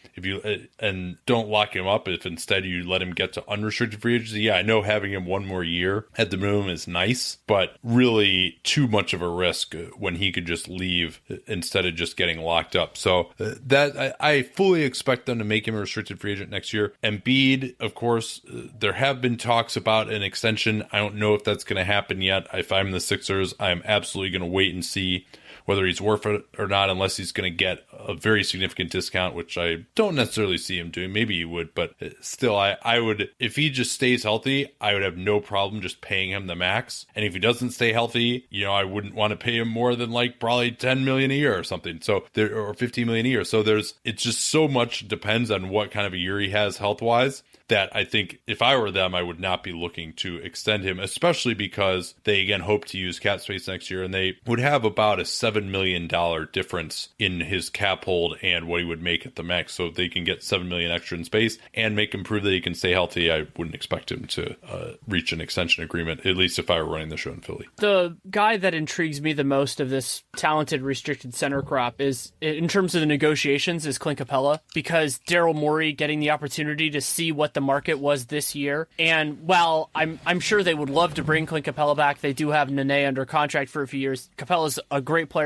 and don't lock him up, if instead you let him get to unrestricted free agency, yeah, I know having him one more year at the minimum is nice, but really too much of a risk when he could just leave instead of just getting locked up. So that I fully expect them to make him a restricted free agent next year. Embiid, of course, there have been talks about an extension. I don't know if that's going to happen yet. If I'm the Sixers, I'm absolutely going to wait and see whether he's worth it or not, unless he's going to get a very significant discount, which I don't necessarily see him doing. Maybe he would, but still, I would, if he just stays healthy, I would have no problem just paying him the max. And if he doesn't stay healthy, I wouldn't want to pay him more than like probably $10 million a year or something. So or $15 million a year. So it's just so much depends on what kind of a year he has health wise, that I think if I were them, I would not be looking to extend him, especially because they, again, hope to use cap space next year, and they would have about a $7 million difference in his cap hold and what he would make at the max. So if they can get $7 million extra in space and make him prove that he can stay healthy, I wouldn't expect him to reach an extension agreement, at least if I were running the show in Philly. The guy that intrigues me the most of this talented restricted center crop is, in terms of the negotiations, is Clint Capella, because Daryl Morey getting the opportunity to see what the market was this year. And while I'm sure they would love to bring Clint Capella back, they do have Nene under contract for a few years. Capella's a great player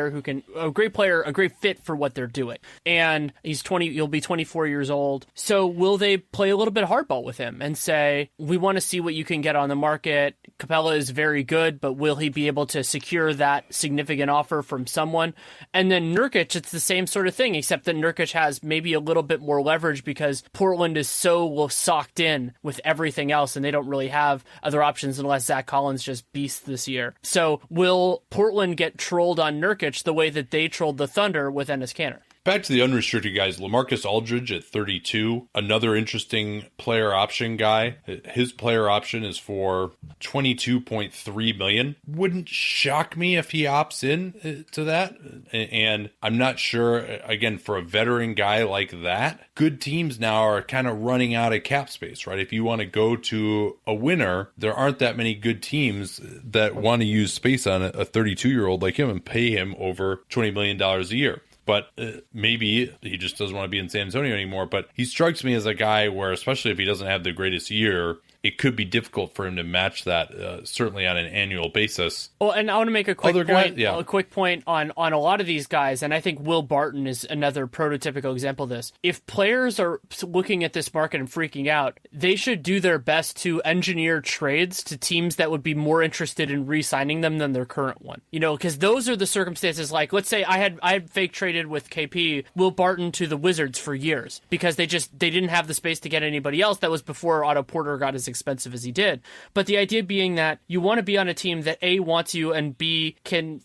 a great fit for what they're doing. And he'll be 24 years old. So will they play a little bit of hardball with him and say, we want to see what you can get on the market. Capella is very good, but will he be able to secure that significant offer from someone? And then Nurkic, it's the same sort of thing, except that Nurkic has maybe a little bit more leverage because Portland is so socked in with everything else, and they don't really have other options unless Zach Collins just beasts this year. So will Portland get trolled on Nurkic the way that they trolled the Thunder with Enes Kanter? Back to the unrestricted guys, LaMarcus Aldridge at 32, another interesting player option guy. His player option is for $22.3 million. Wouldn't shock me if he opts in to that. And I'm not sure, again, for a veteran guy like that, good teams now are kind of running out of cap space, right? If you want to go to a winner, there aren't that many good teams that want to use space on a 32-year-old like him and pay him over $20 million a year. But maybe he just doesn't want to be in San Antonio anymore. But he strikes me as a guy where, especially if he doesn't have the greatest year, it could be difficult for him to match that, certainly on an annual basis. Well, and I want to make a quick point on a lot of these guys, and I think Will Barton is another prototypical example of this. If players are looking at this market and freaking out, they should do their best to engineer trades to teams that would be more interested in re-signing them than their current one. Because those are the circumstances. Like, let's say I had fake traded with KP Will Barton to the Wizards for years because they didn't have the space to get anybody else. That was before Otto Porter got as expensive as he did. But the idea being that you want to be on a team that A, wants you, and B,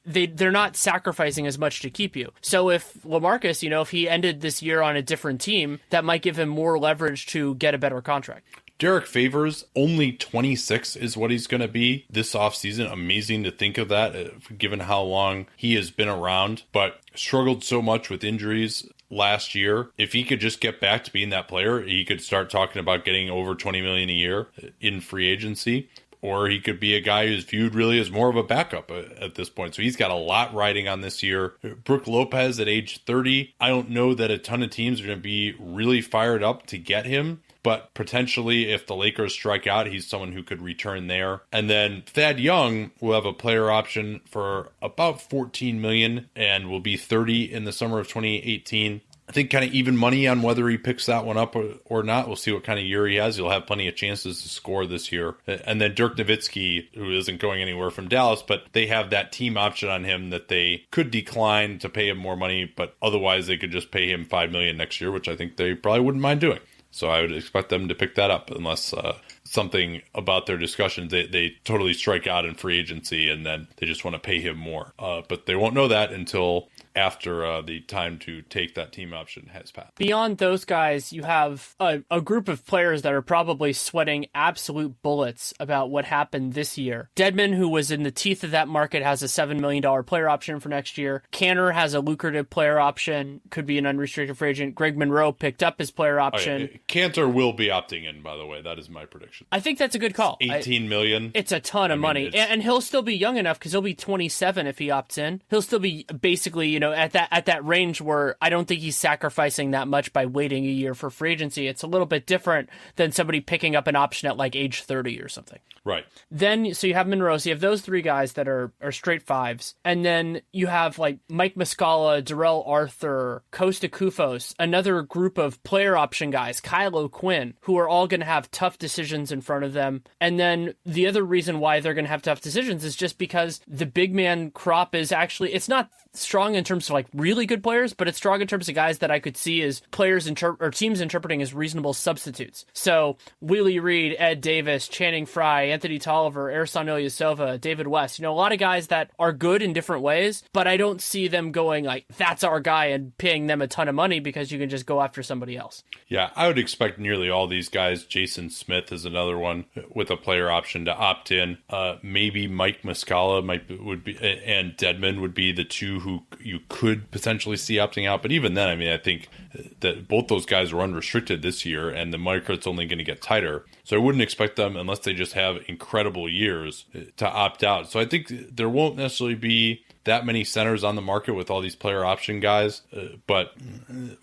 they're not sacrificing as much to keep you. So if LaMarcus, if he ended this year on a different team, that might give him more leverage to get a better contract. Derek Favors, only 26 is what he's going to be this offseason. Amazing to think of that, given how long he has been around, but struggled so much with injuries last year. If he could just get back to being that player, he could start talking about getting over $20 million a year in free agency. Or he could be a guy who's viewed really as more of a backup at this point. So he's got a lot riding on this year. Brook Lopez at age 30, I don't know that a ton of teams are going to be really fired up to get him. But potentially, if the Lakers strike out, he's someone who could return there. And then Thad Young will have a player option for about $14 million and will be 30 in the summer of 2018. I think kind of even money on whether he picks that one up or not. We'll see what kind of year he has. He'll have plenty of chances to score this year. And then Dirk Nowitzki, who isn't going anywhere from Dallas, but they have that team option on him that they could decline to pay him more money, but otherwise they could just pay him $5 million next year, which I think they probably wouldn't mind doing. So I would expect them to pick that up unless something about their discussions, they totally strike out in free agency and then they just want to pay him more. But they won't know that until after the time to take that team option has passed. Beyond those guys, you have a group of players that are probably sweating absolute bullets about what happened this year. Dedmon, who was in the teeth of that market, has a $7 million player option for next year. Canner has a lucrative player option, could be an unrestricted free agent. Greg Monroe picked up his player option. Okay. Cantor will be opting in, by the way. That is my prediction. I think that's a good call. $18 million. It's a ton of money. And he'll still be young enough because he'll be 27 if he opts in. He'll still be basically, at that range where I don't think he's sacrificing that much by waiting a year for free agency. It's a little bit different than somebody picking up an option at like age 30 or something. Right. Then, so you have Monroe, so you have those three guys that are straight fives. And then you have like Mike Muscala, Darrell Arthur, Costa Kufos, another group of player option guys, Kyle O'Quinn, who are all going to have tough decisions in front of them. And then the other reason why they're going to have tough decisions is just because the big man crop is actually, it's not strong in terms of like really good players, but it's strong in terms of guys that I could see as players or teams interpreting as reasonable substitutes. So Willie Reed, Ed Davis, Channing Frye, Anthony Tolliver, Ersan Ilyasova, David West, a lot of guys that are good in different ways, but I don't see them going like, that's our guy and paying them a ton of money because you can just go after somebody else. Yeah, I would expect nearly all these guys. Jason Smith is another one with a player option to opt in. Maybe Mike Muscala would be, and Dedmon would be the two who you could potentially see opting out. But even then, I think that both those guys are unrestricted this year, and the market's only going to get tighter. So I wouldn't expect them, unless they just have incredible years, to opt out. So I think there won't necessarily be that many centers on the market with all these player option guys,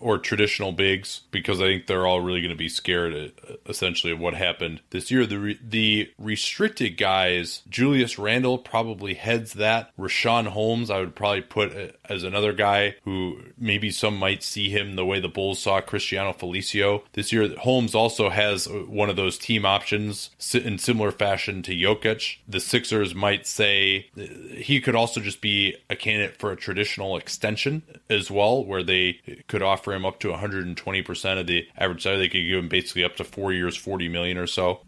or traditional bigs, because I think they're all really going to be scared essentially of what happened this year. The restricted guys, Julius Randle probably heads that. Rashawn Holmes, I would probably put as another guy who maybe some might see him the way the Bulls saw Cristiano Felicio this year. Holmes also has one of those team options in similar fashion to Jokic. The Sixers might say he could also just be a candidate for a traditional extension as well, where they could offer him up to 120% of the average salary. They could give him basically up to 4 years, $40 million or so.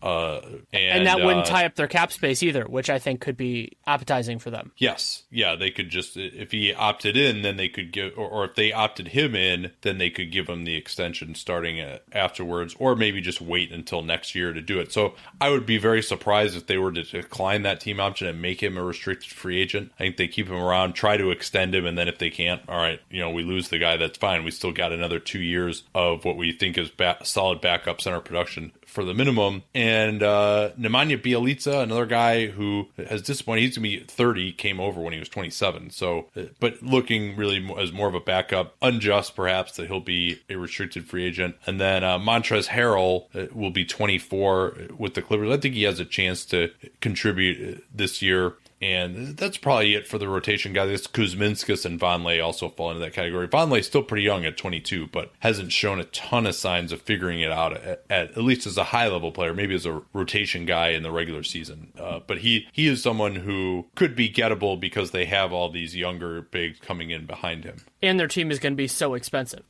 And that wouldn't tie up their cap space either, which I think could be appetizing for them. Yes. Yeah, they could just, if he opted in, then they could give, or if they opted him in, then they could give him the extension starting afterwards, or maybe just wait until next year to do it. So I would be very surprised if they were to decline that team option and make him a restricted free agent. I think they keep him around, try to extend him, and then if they can't, all right, we lose the guy, that's fine. We still got another 2 years of what we think is solid backup center production for the minimum. And Nemanja Bjelica, another guy who has disappointed. He's going to be 30, came over when he was 27. So, but looking really as more of a backup, unjust perhaps that he'll be a restricted free agent. And then Montrezl Harrell will be 24 with the Clippers. I think he has a chance to contribute this year. And that's probably it for the rotation guys. Kuzminskas and Vonleh also fall into that category. Vonleh's still pretty young at 22, but hasn't shown a ton of signs of figuring it out at least as a high-level player, maybe as a rotation guy in the regular season. But he is someone who could be gettable because they have all these younger bigs coming in behind him. And their team is going to be so expensive.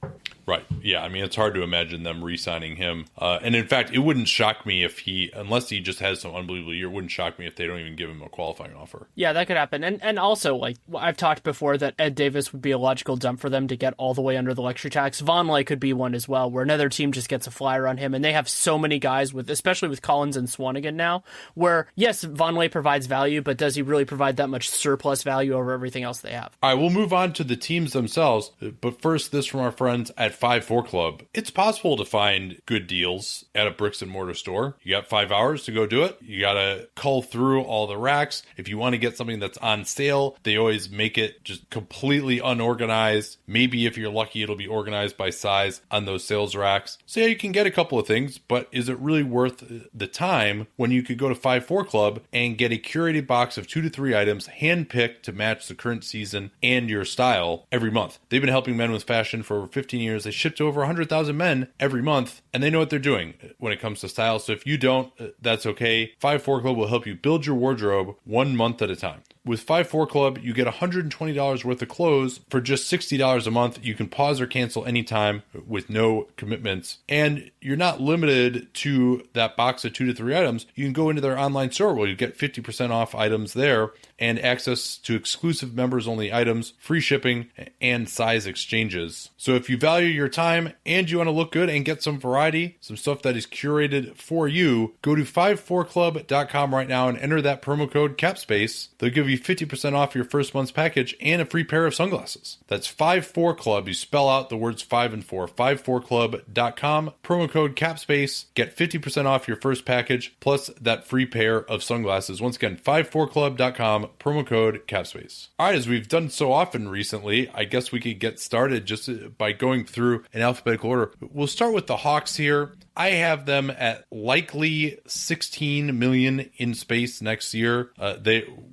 Right. Yeah. It's hard to imagine them re-signing him. And in fact, it wouldn't shock me if unless he just has some unbelievable year, it wouldn't shock me if they don't even give him a qualifying offer. Yeah, that could happen. And also, like, I've talked before that Ed Davis would be a logical dump for them to get all the way under the luxury tax. Vonleh could be one as well, where another team just gets a flyer on him. And they have so many guys, especially with Collins and Swanigan now, where, yes, Vonleh provides value, but does he really provide that much surplus value over everything else they have? All right, we'll move on to the teams themselves. But first, this from our friends at 5-4 Club. It's possible to find good deals at a bricks and mortar store. You got 5 hours to go do it. You got to cull through all the racks. If you want to get something that's on sale, they always make it just completely unorganized. Maybe if you're lucky, it'll be organized by size on those sales racks. So yeah, you can get a couple of things, but is it really worth the time when you could go to 5-4 Club and get a curated box of 2 to 3 items handpicked to match the current season and your style every month? They've been helping men with fashion for over 15 years. They ship to over 100,000 men every month, and they know what they're doing when it comes to style. So if you don't, that's okay. 5-4 Club will help you build your wardrobe 1 month at a time. with 5-4 Club, you get $120 worth of clothes for just $60 a month. You can pause or cancel anytime with no commitments. And you're not limited to that box of 2 to 3 items. You can go into their online store where you get 50% off items there and access to exclusive members only items, free shipping, and size exchanges. So if you value your time and you want to look good and get some variety, some stuff that is curated for you, go to 54club.com right now and enter that promo code CAPSPACE. They'll give you 50% off your first month's package and a free pair of sunglasses. That's 54club. You spell out the words 5 and 4. 54club.com, promo code CAPSPACE. Get 50% off your first package plus that free pair of sunglasses. Once again, 54club.com, promo code CAPSPACE. All right, as we've done so often recently, I guess we could get started just by going through an alphabetical order. We'll start with the Hawks here. I have them at likely 16 million in space next year.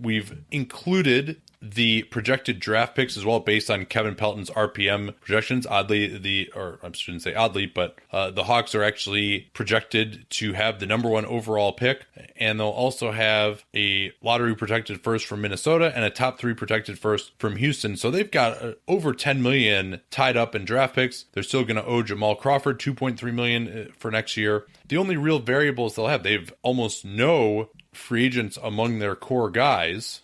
We've included the projected draft picks as well based on Kevin Pelton's RPM projections. Oddly, I shouldn't say oddly, but the Hawks are actually projected to have the number 1 overall pick, and they'll also have a lottery protected first from Minnesota and a top 3 protected first from Houston. So they've got over 10 million tied up in draft picks. They're still going to owe Jamal Crawford $2.3 million for next year. The only real variables they'll have, they've almost no free agents among their core guys.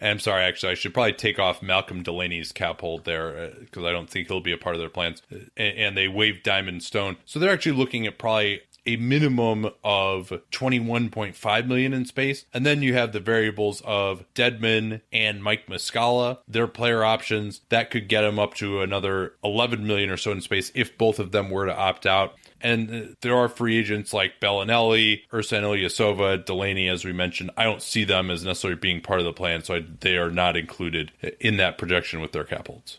And I'm sorry, actually, I should probably take off Malcolm Delaney's cap hold there because I don't think he'll be a part of their plans. And they waived Diamond Stone. So they're actually looking at probably a minimum of 21.5 million in space. And then you have the variables of Dedmon and Mike Muscala, their player options. That could get them up to another 11 million or so in space if both of them were to opt out. And there are free agents like Bellinelli, Ersan Ilyasova, Delaney, as we mentioned. I don't see them as necessarily being part of the plan, so they are not included in that projection with their cap holds.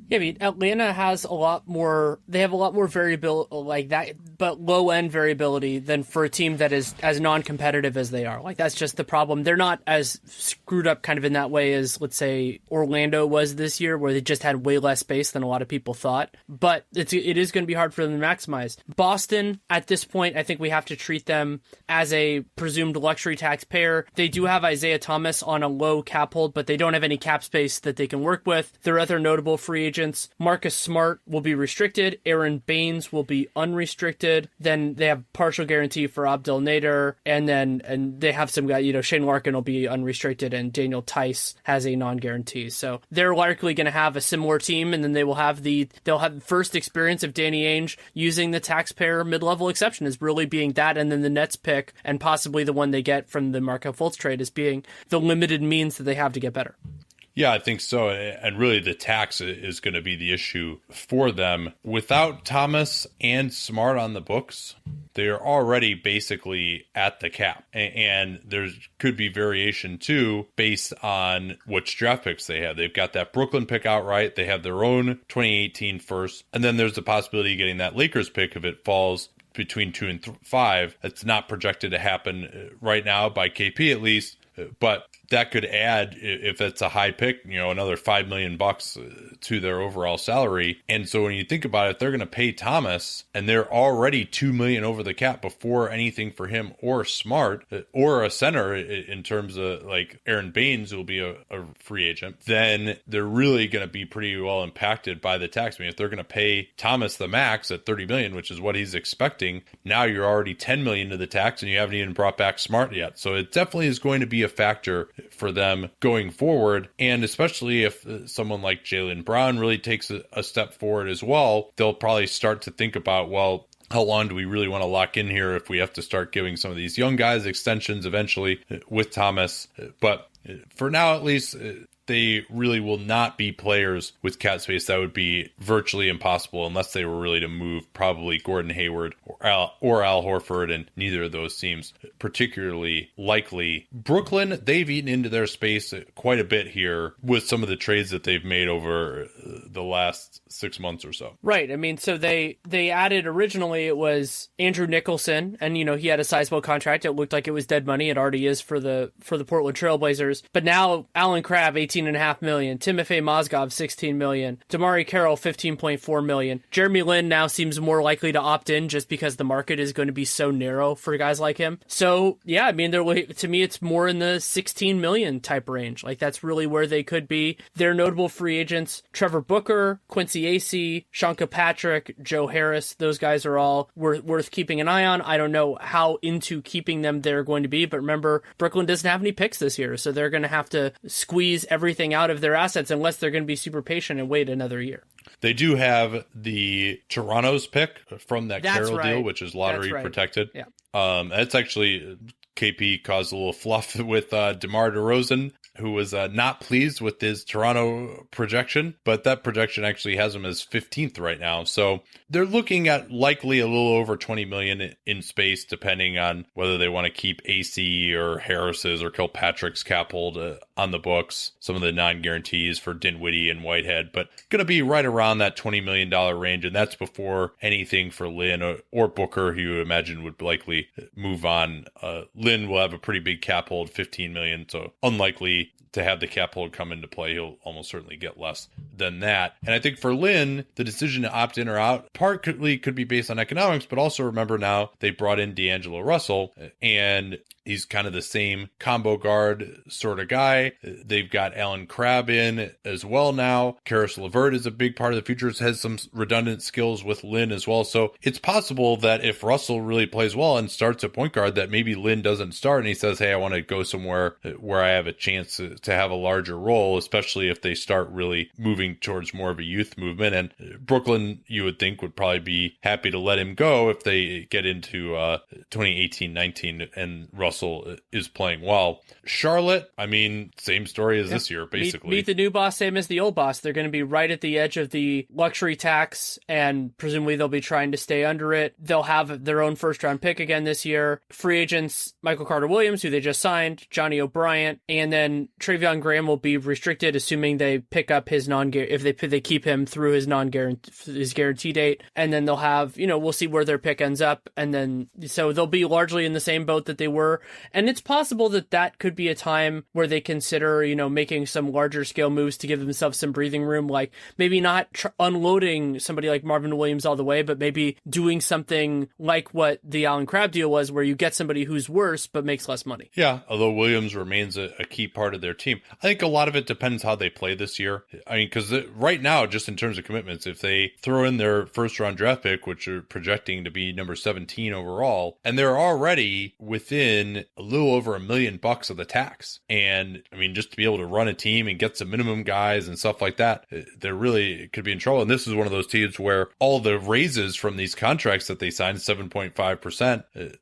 Yeah, I mean, Atlanta has a lot more, they have a lot more variability like that, but low-end variability than for a team that is as non-competitive as they are. Like, that's just the problem. They're not as screwed up kind of in that way as, let's say, Orlando was this year, where they just had way less space than a lot of people thought. But it is going to be hard for them to maximize. Boston, at this point, I think we have to treat them as a presumed luxury taxpayer. They do have Isaiah Thomas on a low cap hold, but they don't have any cap space that they can work with. Their other notable free agents, Marcus Smart will be restricted. Aaron Baines will be unrestricted. Then they have partial guarantee for Abdel Nader. And they have some guy, Shane Larkin will be unrestricted and Daniel Tice has a non-guarantee. So they're likely going to have a similar team, and then they'll have the first experience of Danny Ainge using the taxpayer mid-level exception as really being that, and then the Nets pick and possibly the one they get from the Markelle Fultz trade as being the limited means that they have to get better. Yeah, I think so. And really the tax is going to be the issue for them. Without Thomas and Smart on the books, they are already basically at the cap. And there could be variation too based on which draft picks they have. They've got that Brooklyn pick outright. They have their own 2018 first. And then there's the possibility of getting that Lakers pick if it falls between 2 and 5. It's not projected to happen right now by KP at least. But that could add, if it's a high pick, another $5 million to their overall salary. And so when you think about it, they're going to pay Thomas, and they're already $2 million over the cap before anything for him or Smart or a center in terms of like Aaron Baines, who will be a free agent. Then they're really going to be pretty well impacted by the tax. I mean, if they're going to pay Thomas the max at $30 million, which is what he's expecting, now you're already $10 million to the tax, and you haven't even brought back Smart yet. So it definitely is going to be a factor for them going forward. And especially if someone like Jaylen Brown really takes a step forward as well, they'll probably start to think about, well, how long do we really want to lock in here if we have to start giving some of these young guys extensions eventually with Thomas? But for now, at least, they really will not be players with cap space. That would be virtually impossible unless they were really to move probably Gordon Hayward or Al Horford, and neither of those seems particularly likely. Brooklyn, they've eaten into their space quite a bit here with some of the trades that they've made over the last 6 months or so. Right. I mean, so they added, originally it was Andrew Nicholson, and he had a sizable contract. It looked like it was dead money. It already is for the Portland Trailblazers. But now Alan Crabb, a $18.5 million. Timofey Mozgov, $16 million. Damari Carroll, $15.4 million. Jeremy Lin now seems more likely to opt in just because the market is going to be so narrow for guys like him. So, yeah, I mean, to me, it's more in the 16 million type range. Like, that's really where they could be. They're notable free agents: Trevor Booker, Quincy Acee, Sean Patrick, Joe Harris. Those guys are all worth keeping an eye on. I don't know how into keeping them they're going to be, but remember, Brooklyn doesn't have any picks this year, so they're going to have to squeeze everything out of their assets unless they're going to be super patient and wait another year. They do have the Toronto's pick from that Carroll deal, which is lottery protected. Yeah. That's actually, KP caused a little fluff with DeMar DeRozan, who was not pleased with his Toronto projection, but that projection actually has him as 15th right now. So they're looking at likely a little over 20 million in space, depending on whether they want to keep AC or Harris's or Kilpatrick's cap hold on the books, some of the non-guarantees for Dinwiddie and Whitehead, but going to be right around that $20 million range. And that's before anything for Lin or Booker, who you imagine would likely move on. Lin will have a pretty big cap hold, 15 million. So unlikely to have the cap hold come into play. He'll almost certainly get less than that. And I think for Lin, the decision to opt in or out partly could be based on economics, but also remember now they brought in D'Angelo Russell, and he's kind of the same combo guard sort of guy. They've got Alan Crabb in as well now. Karis LeVert is a big part of the future, has some redundant skills with Lin as well. So it's possible that if Russell really plays well and starts at point guard, that maybe Lin doesn't start and he says, hey, I want to go somewhere where I have a chance to have a larger role, especially if they start really moving towards more of a youth movement. And Brooklyn, you would think, would probably be happy to let him go if they get into 2018-19 and Russell is playing well. Charlotte, I mean, same story as this year, basically. Meet the new boss, same as the old boss. They're going to be right at the edge of the luxury tax, and presumably they'll be trying to stay under it. They'll have their own first-round pick again this year. Free agents, Michael Carter-Williams, who they just signed, Johnny O'Bryant, and then Treveon Graham will be restricted, assuming they pick up his if they keep him through his guarantee date. And then they'll have, we'll see where their pick ends up. And then, so they'll be largely in the same boat that they were. And it's possible that could be a time where they consider, making some larger scale moves to give themselves some breathing room, like maybe not unloading somebody like Marvin Williams all the way, but maybe doing something like what the Alan Crabb deal was, where you get somebody who's worse but makes less money. Yeah, although Williams remains a key part of their team. I think a lot of it depends how they play this year. I mean, because right now, just in terms of commitments, if they throw in their first round draft pick, which are projecting to be number 17 overall, and they're already within a little over $1 million of the tax. And I mean, just to be able to run a team and get some minimum guys and stuff like that, they really could be in trouble. And this is one of those teams where all the raises from these contracts that they signed, 7.5%,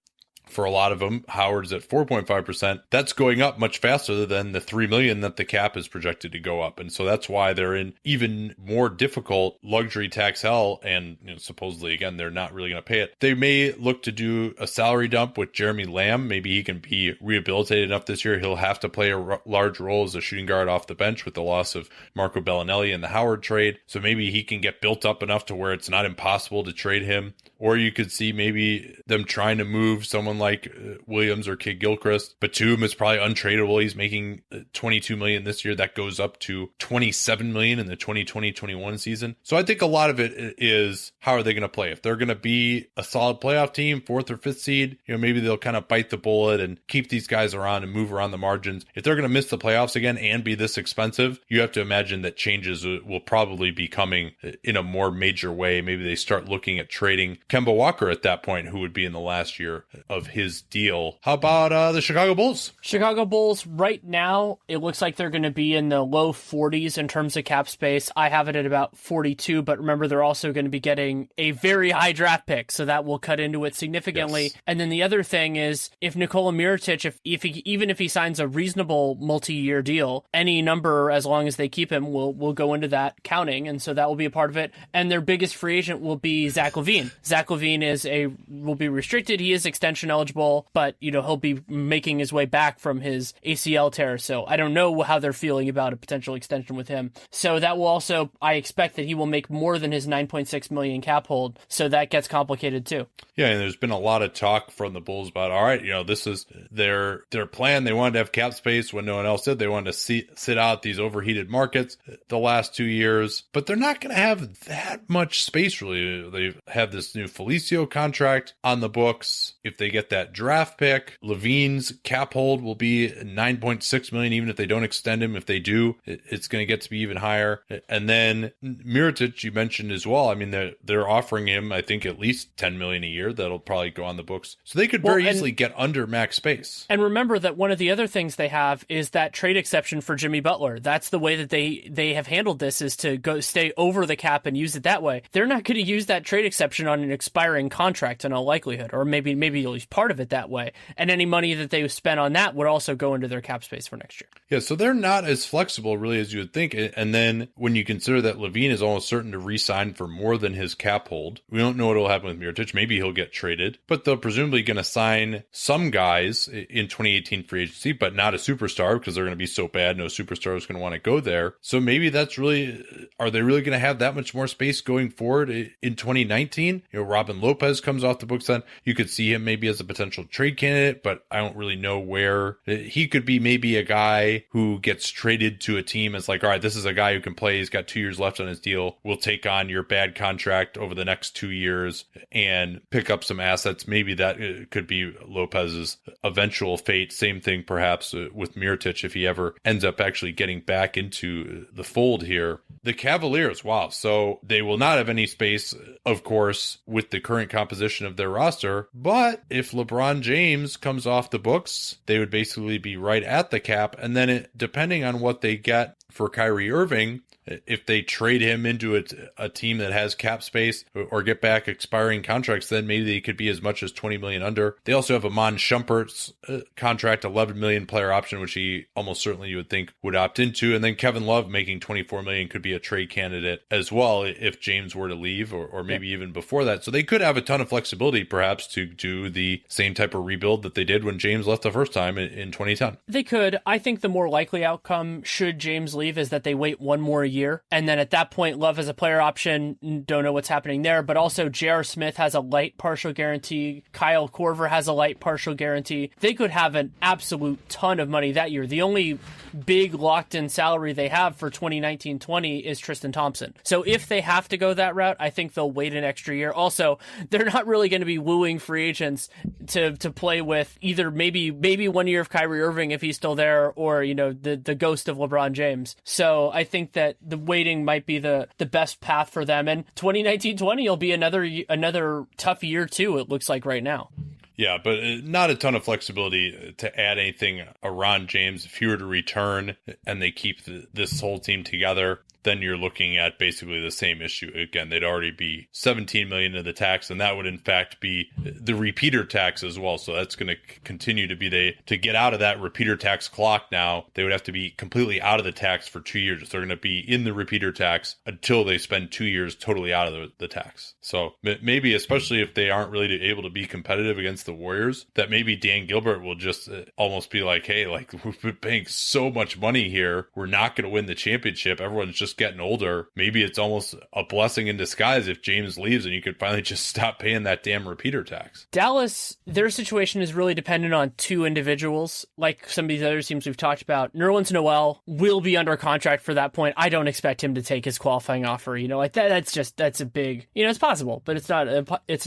for a lot of them, Howard's at 4.5%. That's going up much faster than the $3 million that the cap is projected to go up. And so that's why they're in even more difficult luxury tax hell. And supposedly, again, they're not really going to pay it. They may look to do a salary dump with Jeremy Lamb. Maybe he can be rehabilitated enough this year. He'll have to play a large role as a shooting guard off the bench with the loss of Marco Bellinelli in the Howard trade. So maybe he can get built up enough to where it's not impossible to trade him. Or you could see maybe them trying to move someone like Williams or Kid Gilchrist. Batum is probably untradeable. He's making $22 million this year. That goes up to $27 million in the 2020-21 season. So I think a lot of it is, how are they going to play? If they're going to be a solid playoff team, 4th or 5th seed, maybe they'll kind of bite the bullet and keep these guys around and move around the margins. If they're going to miss the playoffs again and be this expensive, you have to imagine that changes will probably be coming in a more major way. Maybe they start looking at trading Kemba Walker at that point, who would be in the last year of his deal. How about the Chicago Bulls? Chicago Bulls, right now, it looks like they're going to be in the low 40s in terms of cap space. I have it at about 42, but remember, they're also going to be getting a very high draft pick, so that will cut into it significantly. Yes. And then the other thing is, if Nikola Mirotic, even if he signs a reasonable multi-year deal, any number, as long as they keep him, will go into that counting, and so that will be a part of it. And their biggest free agent will be Zach LaVine. Zach LaVine will be restricted. He is extension eligible, eligible, but, he'll be making his way back from his ACL tear. So I don't know how they're feeling about a potential extension with him. So that will also, I expect that he will make more than his $9.6 million cap hold. So that gets complicated too. Yeah, and there's been a lot of talk from the Bulls about, all right, this is their plan. They wanted to have cap space when no one else did. They wanted to sit out these overheated markets the last 2 years, but they're not going to have that much space really. They have this new Felicio contract on the books. If they get that draft pick, Levine's cap hold will be $9.6 million, even if they don't extend him. If they do, it's going to get to be even higher. And then Mirotic, you mentioned as well. I mean, they're offering him, I think, at least $10 million a year. That'll probably go on the books. So they could very easily get under max space. And remember that one of the other things they have is that trade exception for Jimmy Butler. That's the way that they have handled this, is to go stay over the cap and use it that way. They're not going to use that trade exception on an expiring contract in all likelihood, or maybe at least part of it that way. And any money that they spent on that would also go into their cap space for next year. Yeah, so they're not as flexible really as you would think. And then when you consider that Levine is almost certain to re-sign for more than his cap hold, we don't know what will happen with Mirotic. Maybe he'll get traded, but they're presumably going to sign some guys in 2018 free agency, but not a superstar, because they're going to be so bad, no superstar is going to want to go there. So maybe that's really, are they really going to have that much more space going forward in 2019? Robin Lopez comes off the books then. You could see him maybe as a potential trade candidate, but I don't really know where. He could be maybe a guy who gets traded to a team as like, all right, this is a guy who can play. He's got 2 years left on his deal. We'll take on your bad contract over the next 2 years and pick up some assets. Maybe that could be Lopez's eventual fate. Same thing perhaps with Mirotic if he ever ends up actually getting back into the fold here. The Cavaliers, wow. So they will not have any space, of course, with the current composition of their roster. But if LeBron James comes off the books, they would basically be right at the cap. And then depending on what they get for Kyrie Irving, if they trade him into a team that has cap space or get back expiring contracts, then maybe they could be as much as $20 million under. They also have Iman Shumpert's contract, $11 million player option, which he almost certainly you would think would opt into. And then Kevin Love making $24 million could be a trade candidate as well if James were to leave, or maybe even before that. So they could have a ton of flexibility perhaps to do the same type of rebuild that they did when James left the first time in 2010. They could. I think the more likely outcome, should James leave, is that they wait one more year. And then at that point, Love has a player option. Don't know what's happening there. But also J.R. Smith has a light partial guarantee. Kyle Korver has a light partial guarantee. They could have an absolute ton of money that year. The only big locked-in salary they have for 2019-20 is Tristan Thompson. So if they have to go that route, I think they'll wait an extra year. Also, they're not really going to be wooing free agents to play with either maybe 1 year of Kyrie Irving if he's still there, or the ghost of LeBron James. So I think that the waiting might be the best path for them. And 2019-20 will be another tough year too, it looks like right now. Yeah, but not a ton of flexibility to add anything around James. If he were to return and they keep this whole team together, then you're looking at basically the same issue. Again, they'd already be $17 million in the tax, and that would in fact be the repeater tax as well. So that's going to continue to be to get out of that repeater tax clock now, they would have to be completely out of the tax for 2 years. They're going to be in the repeater tax until they spend 2 years totally out of the tax. So maybe, especially if they aren't really able to be competitive against the Warriors, that maybe Dan Gilbert will just almost be like, hey, like we've been paying so much money here, we're not going to win the championship. Everyone's just getting older. Maybe it's almost a blessing in disguise if James leaves and you could finally just stop paying that damn repeater tax. Dallas, their situation is really dependent on two individuals, like some of these other teams we've talked about. Nerlens Noel will be under contract for that point. I don't expect him to take his qualifying offer. Like that's a big, it's possible, but it's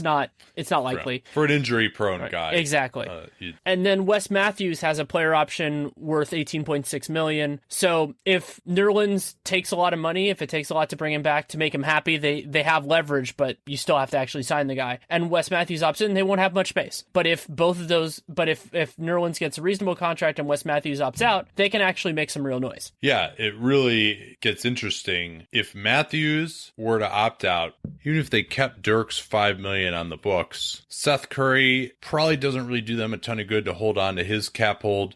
not likely. For an injury prone guy. Exactly. And then Wes Matthews has a player option worth $18.6 million. So if Nerlens takes a lot of money, if it takes a lot to bring him back to make him happy, they have leverage, but you still have to actually sign the guy. And Wes Matthews opts in, they won't have much space. But if if Nerlens gets a reasonable contract and Wes Matthews opts out, they can actually make some real noise. Yeah, it really gets interesting. If Matthews were to opt out, even if they kept Dirk's $5 million on the books, Seth Curry probably doesn't really do them a ton of good to hold on to his cap hold.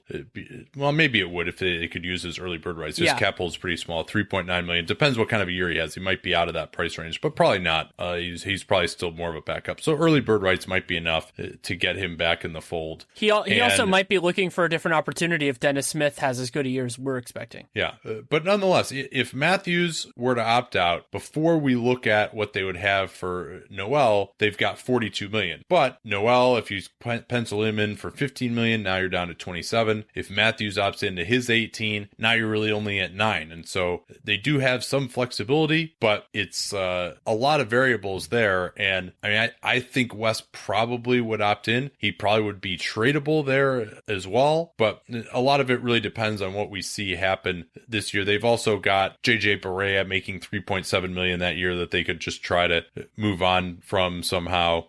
Well, maybe it would if they could use his early bird rights. His cap hold's pretty small, $3.9 million. Depends what kind of a year he has. He might be out of that price range, but probably not. He's probably still more of a backup. So early bird rights might be enough to get him back in the fold. He also might be looking for a different opportunity if Dennis Smith has as good a year as we're expecting. Yeah, but nonetheless, if Matthews were to opt out, before we look at what they would have for Noel, they've got $42 million. But Noel, if you pencil him in for $15 million, now you're down to 27. If Matthews opts into his 18, now you're really only at 9. And so they do have some flexibility, but it's a lot of variables there. And I mean, I think Wes probably would opt in. He probably would be tradable there as well, but a lot of it really depends on what we see happen this year. They've also got JJ Barea making $3.7 million that year that they could just try to move on from somehow.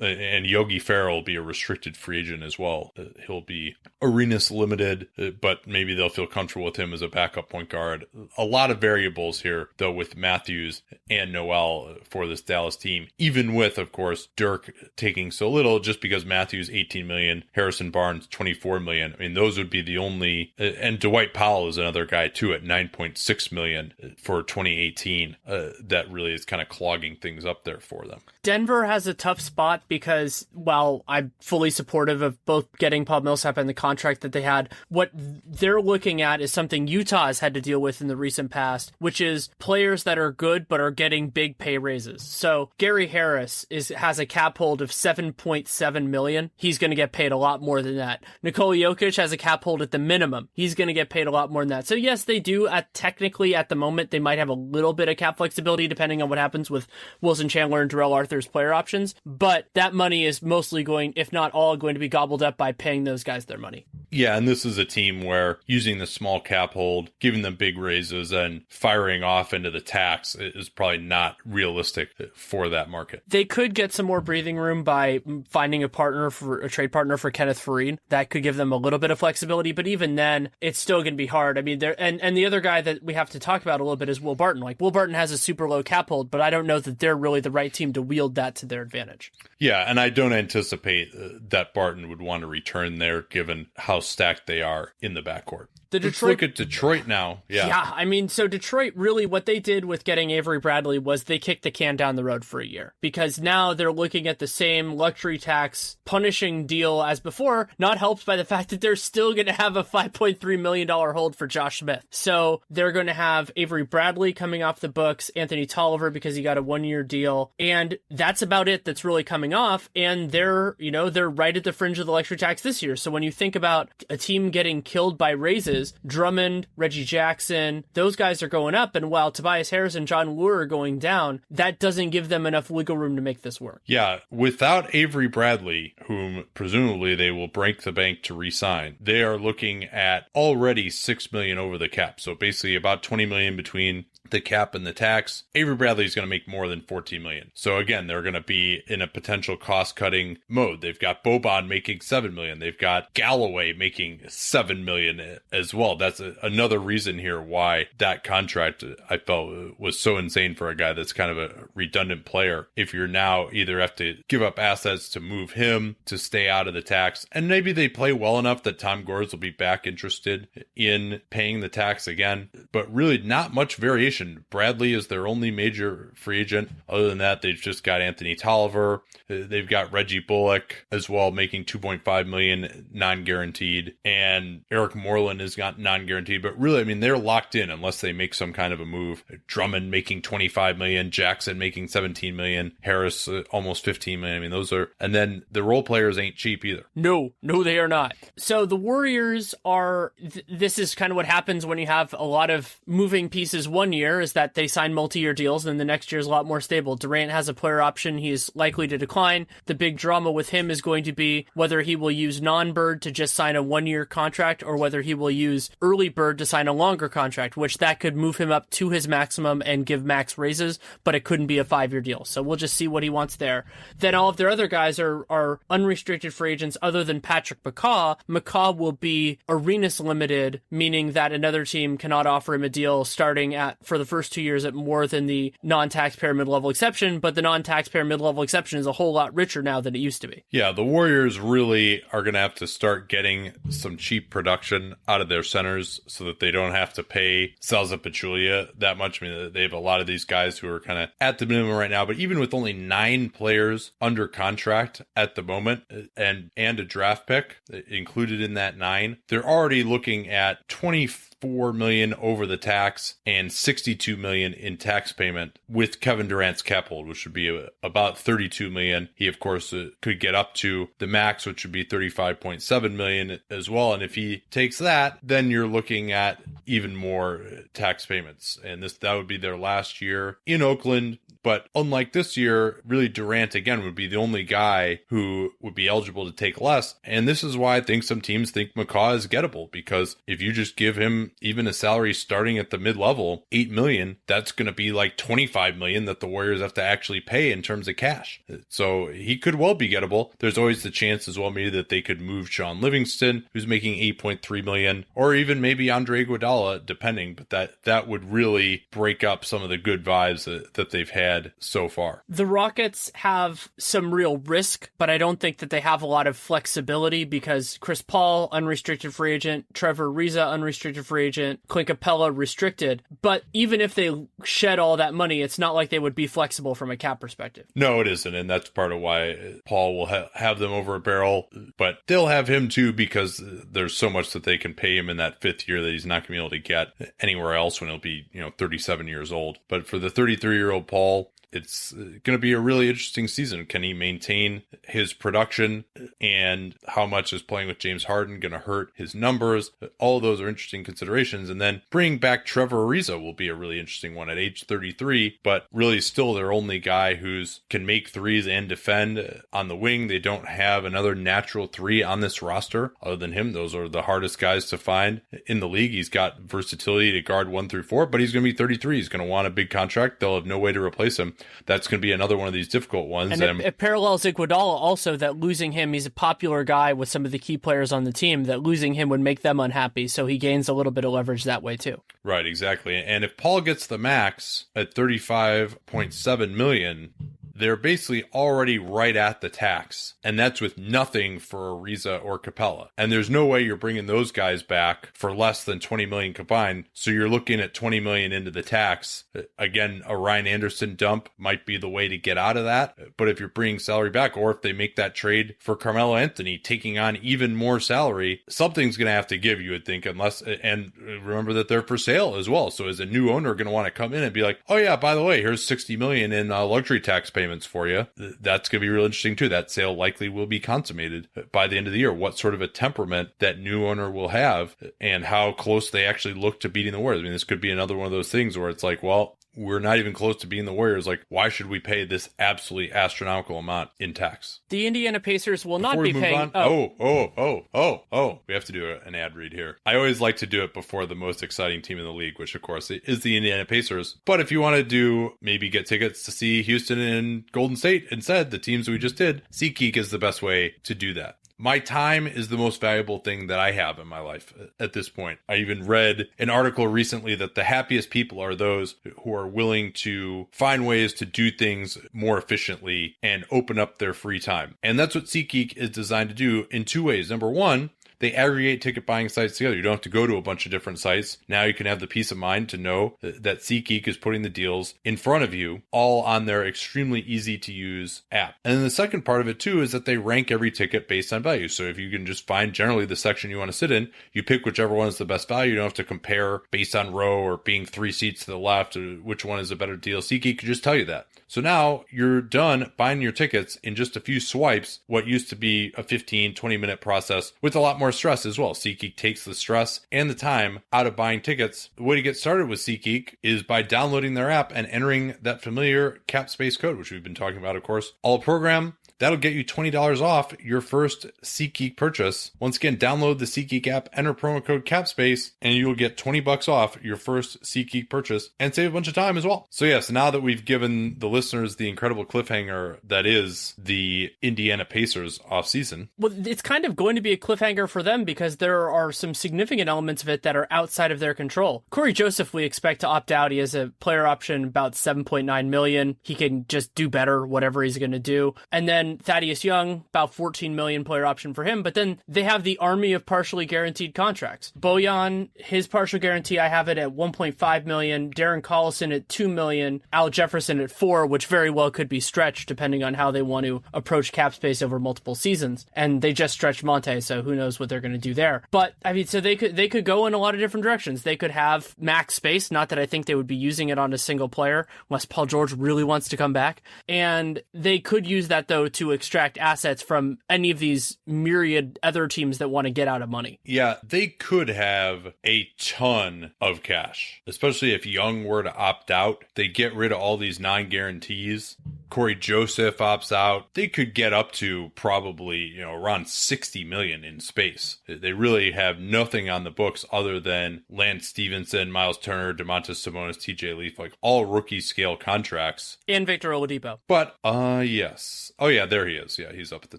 And Yogi Ferrell will be a restricted free agent as well. He'll be Arenas limited, but maybe they'll feel comfortable with him as a backup point guard. A lot of variables here, though, with Matthews and Noel for this Dallas team, even with, of course, Dirk taking so little, just because Matthews, $18 million, Harrison Barnes, $24 million. I mean, those would be the only, and Dwight Powell is another guy, too, at $9.6 million for 2018. That really is kind of clogging things up there for them. Denver has a tough spot because, while I'm fully supportive of both getting Paul Millsap and the contract that they had, what they're looking at is something Utah has had to deal with in the recent past, which is players that are good but are getting big pay raises. So Gary Harris has a cap hold of $7.7 million. He's going to get paid a lot more than that. Nikola Jokic has a cap hold at the minimum. He's going to get paid a lot more than that. So yes, they do technically at the moment, they might have a little bit of cap flexibility depending on what happens with Wilson Chandler and Darrell Arthur's player options. But that money is mostly going, if not all, going to be gobbled up by paying those guys their money. Yeah, and this is a team where using the small cap hold, giving them big raises, and firing off into the tax is probably not realistic for that market. They could get some more breathing room by finding a trade partner for Kenneth Faried. That could give them a little bit of flexibility, but even then, it's still going to be hard. I mean, and the other guy that we have to talk about a little bit is Will Barton. Like, Will Barton has a super low cap hold, but I don't know that they're really the right team to wield that to their advantage. Yeah, and I don't anticipate that Barton would want to return there given how stacked they are in the backcourt. Let's look at Detroit now. Yeah, I mean, so Detroit, really what they did with getting Avery Bradley was they kicked the can down the road for a year, because now they're looking at the same luxury tax punishing deal as before, not helped by the fact that they're still going to have a $5.3 million hold for Josh Smith. So they're going to have Avery Bradley coming off the books, Anthony Tolliver because he got a 1-year deal, and that's about it that's really coming off, and they're right at the fringe of the luxury tax this year. So when you think about a team getting killed by raises, Drummond, Reggie Jackson, those guys are going up, and while Tobias Harris and John Wall are going down, that doesn't give them enough wiggle room to make this work. Yeah, without Avery Bradley, whom presumably they will break the bank to re-sign, they are looking at already $6 million over the cap. So basically about $20 million between the cap and the tax. Avery Bradley is going to make more than $14 million. So again, they're going to be in a potential cost-cutting mode. They've got Boban making $7 million. They've got Galloway making $7 million as well. That's another reason here why that contract, I felt, was so insane for a guy that's kind of a redundant player. If you're now either have to give up assets to move him to stay out of the tax, and maybe they play well enough that Tom Gores will be back interested in paying the tax again, but really not much variation. Bradley is their only major free agent. Other than that, they've just got Anthony Tolliver. They've got Reggie Bullock as well, making $2.5 million non-guaranteed. And Eric Moreland has got non-guaranteed. But really, I mean, they're locked in unless they make some kind of a move. Drummond making $25 million. Jackson making $17 million. Harris almost $15 million. I mean, those are... And then the role players ain't cheap either. No, they are not. So the Warriors are... This is kind of what happens when you have a lot of moving pieces one year, is that they sign multi-year deals, and then the next year is a lot more stable. Durant has a player option. He is likely to decline. The big drama with him is going to be whether he will use non-Bird to just sign a 1-year contract, or whether he will use early Bird to sign a longer contract, which that could move him up to his maximum and give max raises, but it couldn't be a 5-year deal. So we'll just see what he wants there. Then all of their other guys are unrestricted free agents other than Patrick McCaw. McCaw will be Arenas limited, meaning that another team cannot offer him a deal starting for the first 2 years at more than the non-taxpayer mid-level exception, but the non-taxpayer mid-level exception is a whole lot richer now than it used to be. Yeah, the Warriors really are going to have to start getting getting some cheap production out of their centers so that they don't have to pay Salza Pachulia that much. I mean, they have a lot of these guys who are kind of at the minimum right now, but even with only 9 players under contract at the moment and a draft pick included in that 9, they're already looking at 24 million over the tax and 62 million in tax payment with Kevin Durant's cap hold, which would be about 32 million. He, of course, could get up to the max, which would be 35.7 million as well. And if he takes that, then you're looking at even more tax payments. And that would be their last year in Oakland. But unlike this year, really Durant, again, would be the only guy who would be eligible to take less. And this is why I think some teams think McCaw is gettable, because if you just give him even a salary starting at the mid-level, $8 million, that's going to be like $25 million that the Warriors have to actually pay in terms of cash. So he could well be gettable. There's always the chance as well maybe that they could move Sean Livingston, who's making $8.3 million, or even maybe Andre Iguodala, depending. But that would really break up some of the good vibes that they've had so far. The Rockets have some real risk, but I don't think that they have a lot of flexibility because Chris Paul, unrestricted free agent, Trevor Ariza, unrestricted free agent, Clint Capella, restricted. But even if they shed all that money, it's not like they would be flexible from a cap perspective. No, it isn't. And that's part of why Paul will have them over a barrel, but they'll have him too because there's so much that they can pay him in that 5th year that he's not going to be able to get anywhere else when he'll be, 37 years old. But for the 33-year-old Paul, it's going to be a really interesting season. Can he maintain his production, and how much is playing with James Harden going to hurt his numbers? All of those are interesting considerations. And then bringing back Trevor Ariza will be a really interesting one at age 33, but really still their only guy who's can make threes and defend on the wing. They don't have another natural 3 on this roster other than him. Those are the hardest guys to find in the league. He's got versatility to guard 1 through 4, but he's going to be 33. He's going to want a big contract. They'll have no way to replace him. That's going to be another one of these difficult ones. And it parallels Iguodala also, that losing him, he's a popular guy with some of the key players on the team, that losing him would make them unhappy. So he gains a little bit of leverage that way too. Right, exactly. And if Paul gets the max at 35.7 million, they're basically already right at the tax, and that's with nothing for Ariza or Capella. And there's no way you're bringing those guys back for less than 20 million combined. So you're looking at 20 million into the tax. Again, a Ryan Anderson dump might be the way to get out of that. But if you're bringing salary back, or if they make that trade for Carmelo Anthony, taking on even more salary, something's going to have to give, you would think, and remember that they're for sale as well. So is a new owner going to want to come in and be like, oh yeah, by the way, here's 60 million in luxury tax payments for you? That's going to be real interesting too. That sale likely will be consummated by the end of the year. What sort of a temperament that new owner will have, and how close they actually look to beating the Warriors. I mean, this could be another one of those things where it's like, well, we're not even close to being the Warriors. Like, why should we pay this absolutely astronomical amount in tax? The Indiana Pacers will not be paying. We have to do an ad read here. I always like to do it before the most exciting team in the league, which of course is the Indiana Pacers. But if you want to do, maybe get tickets to see Houston and Golden State instead, the teams we just did, SeatGeek is the best way to do that. My time is the most valuable thing that I have in my life at this point. I even read an article recently that the happiest people are those who are willing to find ways to do things more efficiently and open up their free time. And that's what SeatGeek is designed to do in 2 ways. Number one, they aggregate ticket buying sites together. You don't have to go to a bunch of different sites. Now you can have the peace of mind to know that SeatGeek is putting the deals in front of you, all on their extremely easy to use app. And then the second part of it too is that they rank every ticket based on value. So if you can just find generally the section you want to sit in, you pick whichever one is the best value. You don't have to compare based on row or being 3 seats to the left, or which one is a better deal. SeatGeek can just tell you that. So now you're done buying your tickets in just a few swipes, what used to be a 15, 20-minute process with a lot more stress as well. SeatGeek takes the stress and the time out of buying tickets. The way to get started with SeatGeek is by downloading their app and entering that familiar cap space code, which we've been talking about, of course, all program. That'll get you $20 off your first SeatGeek purchase. Once again, download the SeatGeek app, enter promo code CAPSPACE, and you'll get $20 off your first SeatGeek purchase and save a bunch of time as well. So yes, now that we've given the listeners the incredible cliffhanger that is the Indiana Pacers offseason. Well, it's kind of going to be a cliffhanger for them because there are some significant elements of it that are outside of their control. Corey Joseph, we expect to opt out. He has a player option about $7.9 million. He can just do better, whatever he's going to do. And then then Thaddeus Young, about $14 million player option for him. But then they have the army of partially guaranteed contracts. Bojan, his partial guarantee, I have it at $1.5 million. Darren Collison at $2 million. Al Jefferson at $4 million, which very well could be stretched depending on how they want to approach cap space over multiple seasons. And they just stretched Monte, so who knows what they're going to do there. But I mean, so they could go in a lot of different directions. They could have max space, not that I think they would be using it on a single player unless Paul George really wants to come back. And they could use that though to extract assets from any of these myriad other teams that want to get out of money. Yeah, they could have a ton of cash, especially if Young were to opt out. They get rid of all these non-guarantees. Corey Joseph opts out. They could get up to probably, around 60 million in space. They really have nothing on the books other than Lance Stevenson, Miles Turner, DeMontis Sabonis, TJ Leaf, like all rookie scale contracts. And Victor Oladipo. But, yes. Oh yeah, there he is. Yeah, he's up at the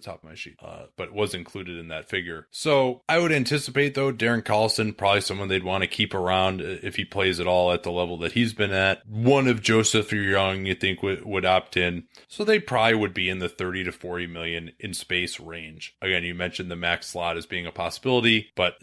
top of my sheet. But was included in that figure. So I would anticipate though, Darren Collison, probably someone they'd want to keep around if he plays at all at the level that he's been at. One of Joseph or Young, you think would opt in. So they probably would be in the 30 to 40 million in space range. Again, you mentioned the max slot as being a possibility, but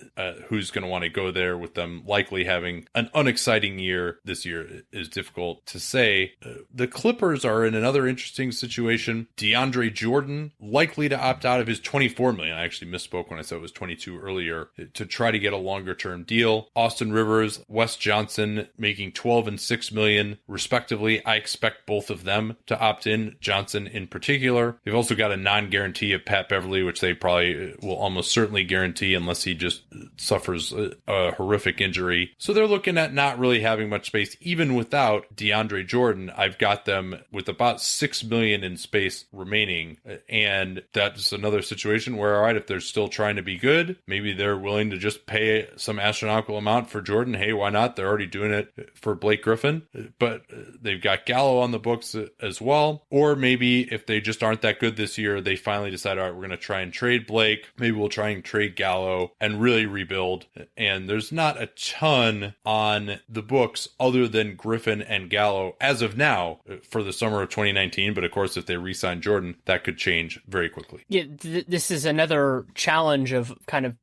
who's going to want to go there with them likely having an unexciting year this year is difficult to say. The Clippers are in another interesting situation. DeAndre Jordan likely to opt out of his 24 million. I actually misspoke when I said it was 22 earlier to try to get a longer term deal. Austin Rivers, Wes Johnson making 12 and 6 million respectively. I expect both of them to opt in. Johnson in particular. They've also got a non-guarantee of Pat Beverly, which they probably will almost certainly guarantee unless he just suffers a horrific injury. So they're looking at not really having much space. Even without DeAndre Jordan, I've got them with about 6 million in space remaining. And that's another situation where, all right, if they're still trying to be good, maybe they're willing to just pay some astronomical amount for Jordan. Hey, why not? They're already doing it for Blake Griffin. But they've got Gallo on the books as well. Or maybe if they just aren't that good this year, they finally decide, all right, we're going to try and trade Blake. Maybe we'll try and trade Gallo and really rebuild. And there's not a ton on the books other than Griffin and Gallo as of now for the summer of 2019. But of course, if they re-sign Jordan, that could change very quickly. Yeah, this is another challenge of kind of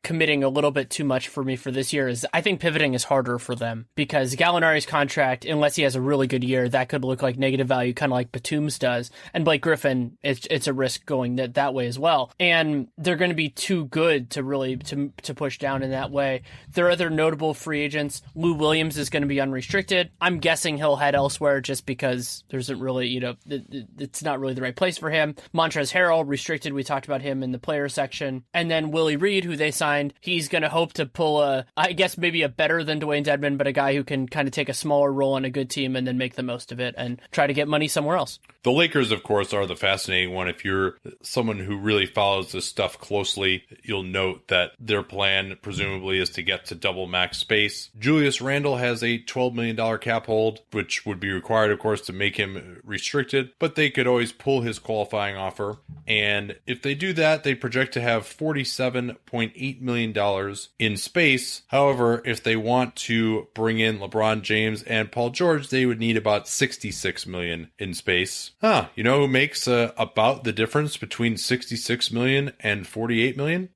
committing a little bit too much for me for this year. Is I think pivoting is harder for them because Gallinari's contract, unless he has a really good year, that could look like negative value, kind of like Batum's does. And Blake Griffin, it's a risk going that way as well. And they're going to be too good to really to push down in that way. There are other notable free agents. Lou Williams is going to be unrestricted. I'm guessing he'll head elsewhere just because there isn't really, it's not really the right place for him. Montrezl Harrell, restricted. We talked about him in the player section. And then Willie Reed, who they signed, he's going to hope to pull I guess maybe a better than Dwayne Dedmon, but a guy who can kind of take a smaller role on a good team and then make the most of it and try to get money somewhere else. The Lakers, of course, are the fascinating one. If you're someone who really follows this stuff closely, you'll note that their plan presumably is to get to double max space. Julius Randle has a $12 million cap hold, which would be required, of course, to make him restricted, but they could always pull his qualifying offer. And if they do that, they project to have $47.8 million in space. However, if they want to bring in LeBron James and Paul George, they would need about $66 million in space. You know who makes about the difference between 66 million and 48 million?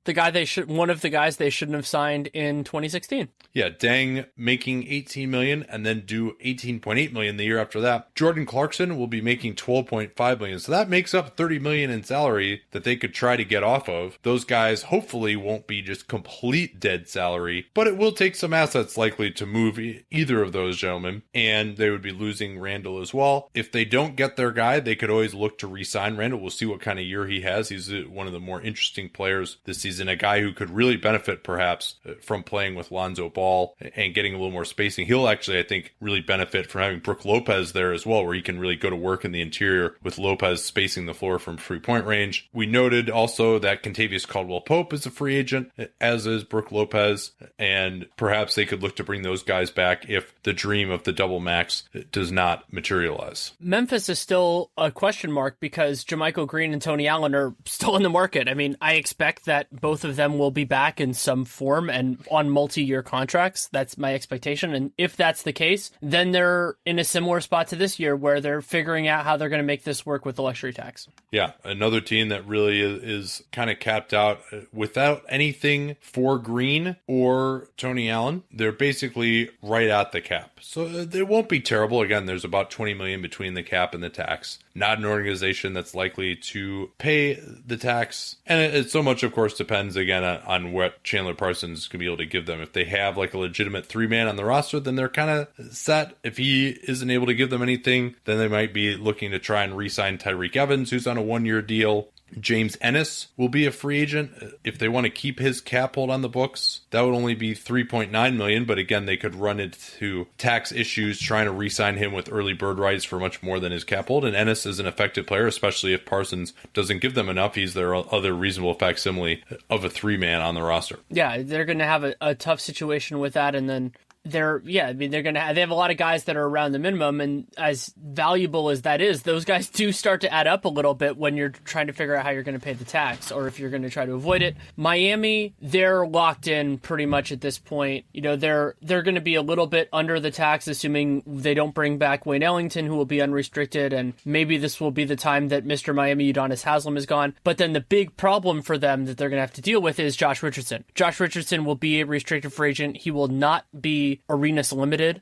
One of the guys they shouldn't have signed in 2016. Yeah, Deng making 18 million and then do 18.8 million the year after that. Jordan Clarkson will be making 12.5 million. So that makes up 30 million in salary that they could try to get off of. Those guys hopefully won't be just complete dead salary, but it will take some assets likely to move either of those gentlemen, and they would be losing Randall as well. If they don't get their guy, they could always look to re-sign Randall. We'll see what kind of year he has. He's one of the more interesting players this season, a guy who could really benefit perhaps from playing with Lonzo Ball and getting a little more spacing. He'll actually, I think, really benefit from having Brook Lopez there as well, where he can really go to work in the interior with Lopez spacing the floor from three-point range. We noted also that Kentavious Caldwell-Pope is a free agent, as is Brook Lopez, and perhaps they could look to bring those guys back if the dream of the double max does not materialize. Memphis Thomas is still a question mark because Jermichael Green and Tony Allen are still in the market. I mean, I expect that both of them will be back in some form and on multi-year contracts. That's my expectation. And if that's the case, then they're in a similar spot to this year where they're figuring out how they're going to make this work with the luxury tax. Yeah, another team that really is kind of capped out without anything for Green or Tony Allen. They're basically right at the cap. So they won't be terrible. Again, there's about $20 million between the cap and the tax. Not an organization that's likely to pay the tax. And it so much, of course, depends, again, on what Chandler Parsons can be able to give them. If they have like a legitimate three-man on the roster, then they're kind of set. If he isn't able to give them anything, then they might be looking to try and re-sign Tyreek Evans, who's on a one-year deal. James Ennis will be a free agent. If they want to keep his cap hold on the books, that would only be $3.9 million. But again, they could run into tax issues trying to re-sign him with early bird rights for much more than his cap hold. And Ennis is an effective player, especially if Parsons doesn't give them enough. He's their other reasonable facsimile of a three-man on the roster. Yeah, they're going to have a tough situation with that. And then they have a lot of guys that are around the minimum, and as valuable as that is, those guys do start to add up a little bit when you're trying to figure out how you're going to pay the tax or if you're going to try to avoid it. Miami, they're locked in pretty much at this point. You know, they're going to be a little bit under the tax, assuming they don't bring back Wayne Ellington, who will be unrestricted, and maybe this will be the time that Mr. Miami Udonis Haslem is gone. But then the big problem for them that they're going to have to deal with is Josh Richardson. Josh Richardson will be a restricted free agent. He will not be Arenas limited,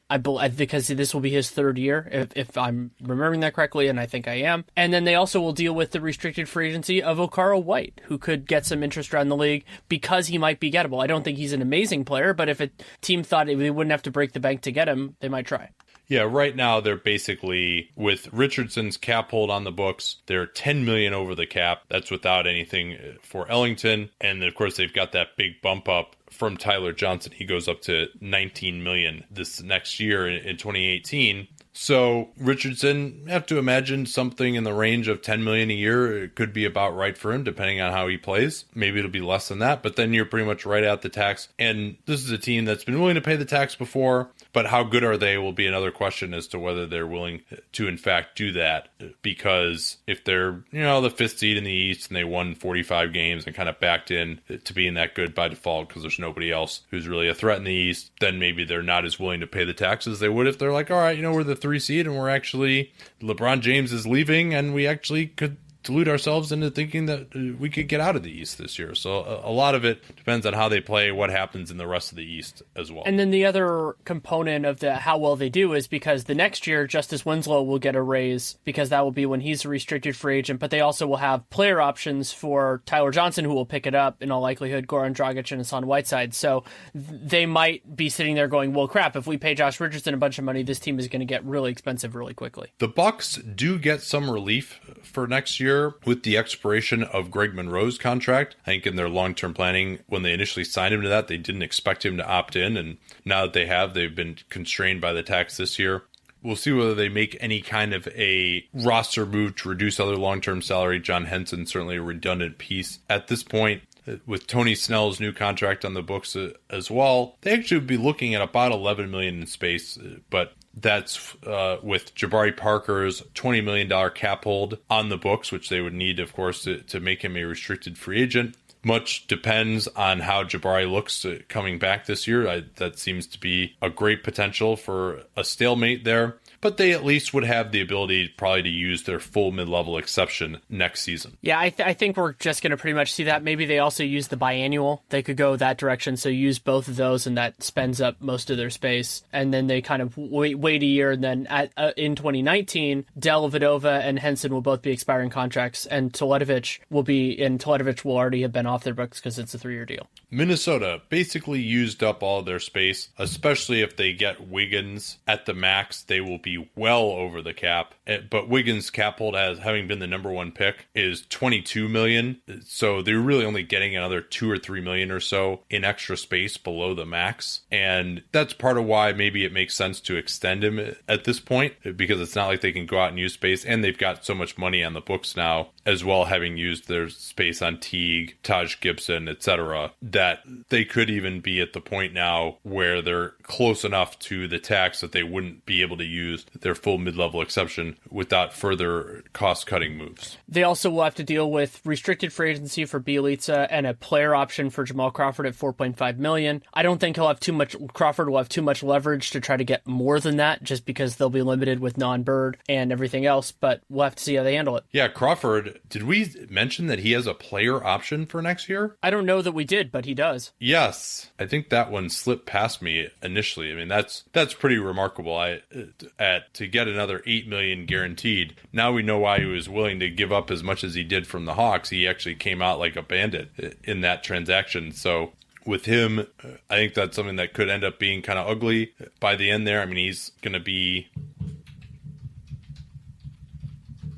because this will be his third year, if I'm remembering that correctly, and I think I am. And then they also will deal with the restricted free agency of Okaro White, who could get some interest around the league because he might be gettable. I don't think he's an amazing player, but if a team thought they wouldn't have to break the bank to get him, they might try. Yeah, right now they're basically, with Richardson's cap hold on the books, they're $10 million over the cap. That's without anything for Ellington. And of course, they've got that big bump up from Tyler Johnson. He goes up to $19 million this next year in 2018. So Richardson, you have to imagine something in the range of $10 million a year. It could be about right for him, depending on how he plays. Maybe it'll be less than that, but then you're pretty much right at the tax. And this is a team that's been willing to pay the tax before, but how good are they will be another question as to whether they're willing to, in fact, do that. Because if they're, the fifth seed in the East and they won 45 games and kind of backed in to being that good by default because there's nobody else who's really a threat in the East, then maybe they're not as willing to pay the taxes as they would if they're like, all right, we're the 3 seed and we're actually, LeBron James is leaving and we actually could delude ourselves into thinking that we could get out of the East this year. So a lot of it depends on how they play, what happens in the rest of the East as well. And then the other component of how well they do is because the next year, Justice Winslow will get a raise because that will be when he's a restricted free agent, but they also will have player options for Tyler Johnson, who will pick it up, in all likelihood, Goran Dragic and Hassan Whiteside. So they might be sitting there going, well, crap, if we pay Josh Richardson a bunch of money, this team is going to get really expensive really quickly. The Bucks do get some relief for next year with the expiration of Greg Monroe's contract. I think in their long-term planning, when they initially signed him to that, they didn't expect him to opt in. And now that they have, they've been constrained by the tax this year. We'll see whether they make any kind of a roster move to reduce other long-term salary. John Henson, certainly a redundant piece at this point. With Tony Snell's new contract on the books as well, they actually would be looking at about $11 million in space, but that's with Jabari Parker's $20 million cap hold on the books, which they would need, of course, to make him a restricted free agent. Much depends on how Jabari looks coming back this year. That seems to be a great potential for a stalemate there. But they at least would have the ability probably to use their full mid-level exception next season. Yeah, I think we're just going to pretty much see that. Maybe they also use the biannual. They could go that direction, so use both of those, and that spends up most of their space. And then they kind of wait a year, and then in 2019, Dellavedova and Henson will both be expiring contracts, and Teletovic will already have been off their books because it's a 3-year deal. Minnesota basically used up all their space, especially if they get Wiggins at the max. They will be well over the cap, but Wiggins' cap hold, as having been the number one pick, is $22 million. So they're really only getting another $2 or $3 million or so in extra space below the max. And that's part of why maybe it makes sense to extend him at this point, because it's not like they can go out and use space, and they've got so much money on the books now as well, having used their space on Teague, Taj Taj Gibson, etc., that they could even be at the point now where they're close enough to the tax that they wouldn't be able to use their full mid-level exception without further cost-cutting moves. They also will have to deal with restricted free agency for Bjelica and a player option for Jamal Crawford at $4.5 million. I don't think Crawford will have too much leverage to try to get more than that, just because they'll be limited with non-Bird and everything else, but we'll have to see how they handle it. Yeah, Crawford, did we mention that he has a player option for next year? I don't know that we did, but he does. Yes. I think that one slipped past me initially. I mean, that's pretty remarkable. To get another $8 million guaranteed. Now we know why he was willing to give up as much as he did from the Hawks. He actually came out like a bandit in that transaction. So with him, I think that's something that could end up being kind of ugly by the end there. I mean, he's going to be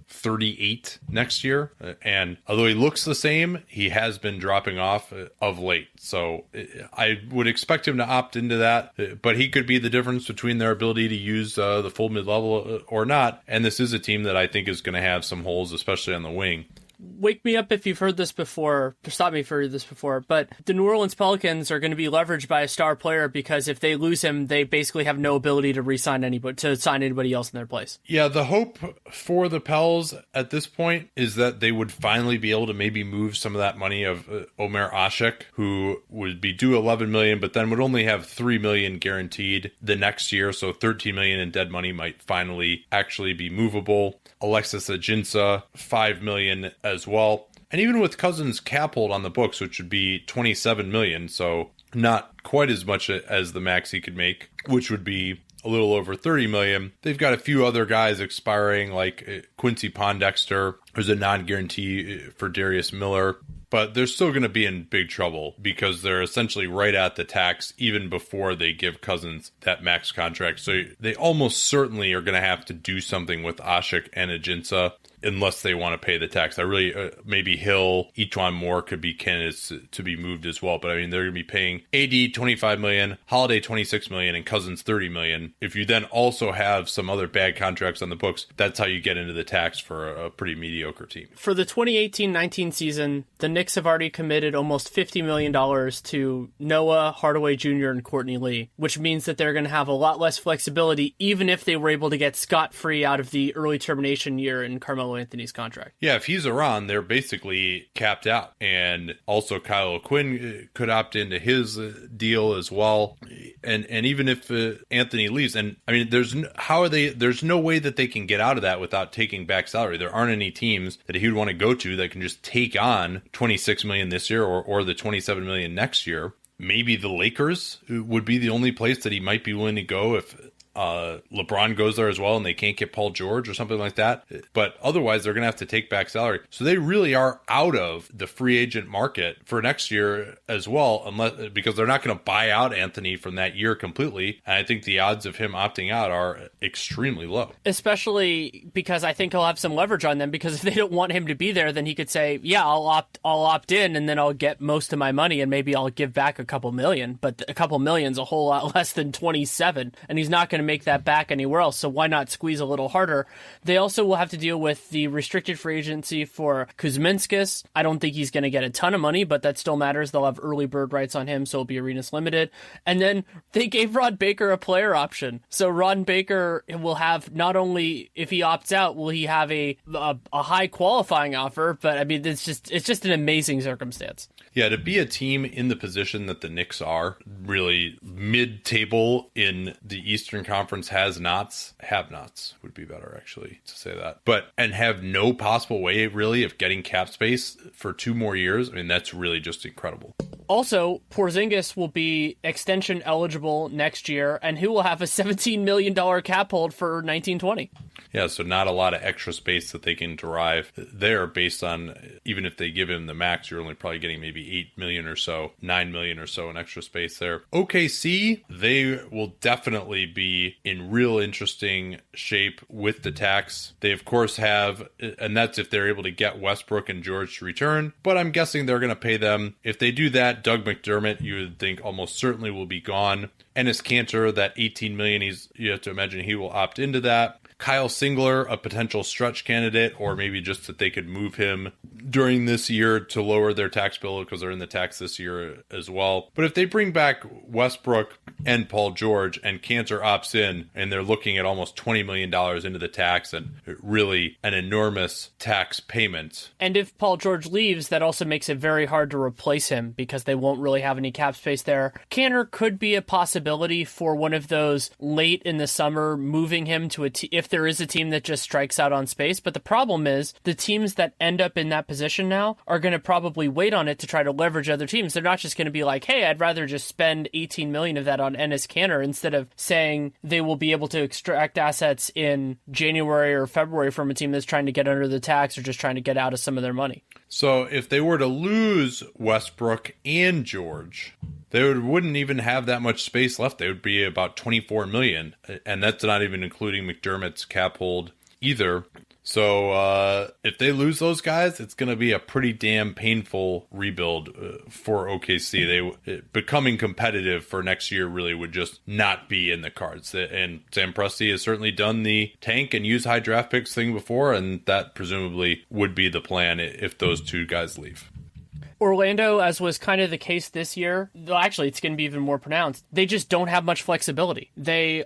38 next year, and although he looks the same, he has been dropping off of late, so I would expect him to opt into that, but he could be the difference between their ability to use the full mid-level or not, and this is a team that I think is going to have some holes, especially on the wing. Wake me up if you've heard this before. Stop me if you've heard this before. But the New Orleans Pelicans are going to be leveraged by a star player because if they lose him, they basically have no ability to sign anybody else in their place. Yeah, the hope for the Pels at this point is that they would finally be able to maybe move some of that money of Omer Asik, who would be due $11 million, but then would only have $3 million guaranteed the next year. So $13 million in dead money might finally actually be movable. Alexis Ajinça, $5 million as well. And even with Cousins' cap hold on the books, which would be $27 million, so not quite as much as the max he could make, which would be a little over $30 million. They've got a few other guys expiring, like Quincy Pondexter, who's a non-guarantee for Darius Miller. But they're still going to be in big trouble because they're essentially right at the tax even before they give Cousins that max contract. So they almost certainly are going to have to do something with Asik and Ajinça unless they want to pay the tax. I really, maybe Hill, Etuan Moore could be candidates to be moved as well. But I mean, they're going to be paying AD $25 million, Holiday $26 million, and Cousins $30 million. If you then also have some other bad contracts on the books, that's how you get into the tax for a pretty mediocre team. For the 2018-19 season, the Knicks have already committed almost $50 million to Noah, Hardaway Jr., and Courtney Lee, which means that they're going to have a lot less flexibility, even if they were able to get scot-free out of the early termination year in Carmelo Anthony's contract. Yeah, if he's around, they're basically capped out. And also Kyle O'Quinn could opt into his deal as well. And even if Anthony leaves, and I mean, there's no way that they can get out of that without taking back salary. There aren't any teams that he would want to go to that can just take on $26 million this year or the $27 million next year. Maybe the Lakers would be the only place that he might be willing to go if LeBron goes there as well and they can't get Paul George or something like that. But otherwise, they're going to have to take back salary. So they really are out of the free agent market for next year as well, because they're not going to buy out Anthony from that year completely. And I think the odds of him opting out are extremely low. Especially because I think he'll have some leverage on them, because if they don't want him to be there, then he could say, yeah, I'll opt in and then I'll get most of my money and maybe I'll give back a couple million. But a couple million's a whole lot less than 27, and he's not going to make that back anywhere else, so why not squeeze a little harder? They also will have to deal with the restricted free agency for Kuzminskis. I don't think he's going to get a ton of money, but that still matters. They'll have early bird rights on him, so it'll be Arenas limited. And then they gave Ron Baker a player option, so Ron Baker will have, not only if he opts out will he have a high qualifying offer, but I mean it's just an amazing circumstance. Yeah, to be a team in the position that the Knicks are, really mid-table in the Eastern Conference, have-nots would be better actually to say that, and have no possible way really of getting cap space for 2 more years. I mean, that's really just incredible. Also, Porzingis will be extension eligible next year, and he will have a $17 million cap hold for 1920. Yeah, so not a lot of extra space that they can derive there based on, even if they give him the max, you're only probably getting maybe $8 million or so, $9 million or so in extra space there. OKC, they will definitely be in real interesting shape with the tax. They, of course, have, and that's if they're able to get Westbrook and George to return, but I'm guessing they're going to pay them. If they do that, Doug McDermott, you would think almost certainly will be gone. Enes Kanter, that $18 million, you have to imagine he will opt into that. Kyle Singler a potential stretch candidate, or maybe just that they could move him during this year to lower their tax bill because they're in the tax this year as well. But if they bring back Westbrook and Paul George and Cantor opts in, and they're looking at almost $20 million into the tax and really an enormous tax payment. And if Paul George leaves, that also makes it very hard to replace him because they won't really have any cap space there. Cantor could be a possibility for one of those late in the summer moving him to if there is a team that just strikes out on space. But the problem is the teams that end up in that position now are going to probably wait on it to try to leverage other teams. They're not just going to be like, hey, I'd rather just spend 18 million of that on Enes Kanter instead of saying they will be able to extract assets in January or February from a team that's trying to get under the tax or just trying to get out of some of their money. So if they were to lose Westbrook and George, they wouldn't even have that much space left. They would be about 24 million, and that's not even including McDermott's cap hold either. So if they lose those guys, it's going to be a pretty damn painful rebuild for OKC. Becoming competitive for next year really would just not be in the cards. And Sam Presti has certainly done the tank and use high draft picks thing before, and that presumably would be the plan if those two guys leave. Orlando, as was kind of the case this year, actually it's going to be even more pronounced, they just don't have much flexibility. They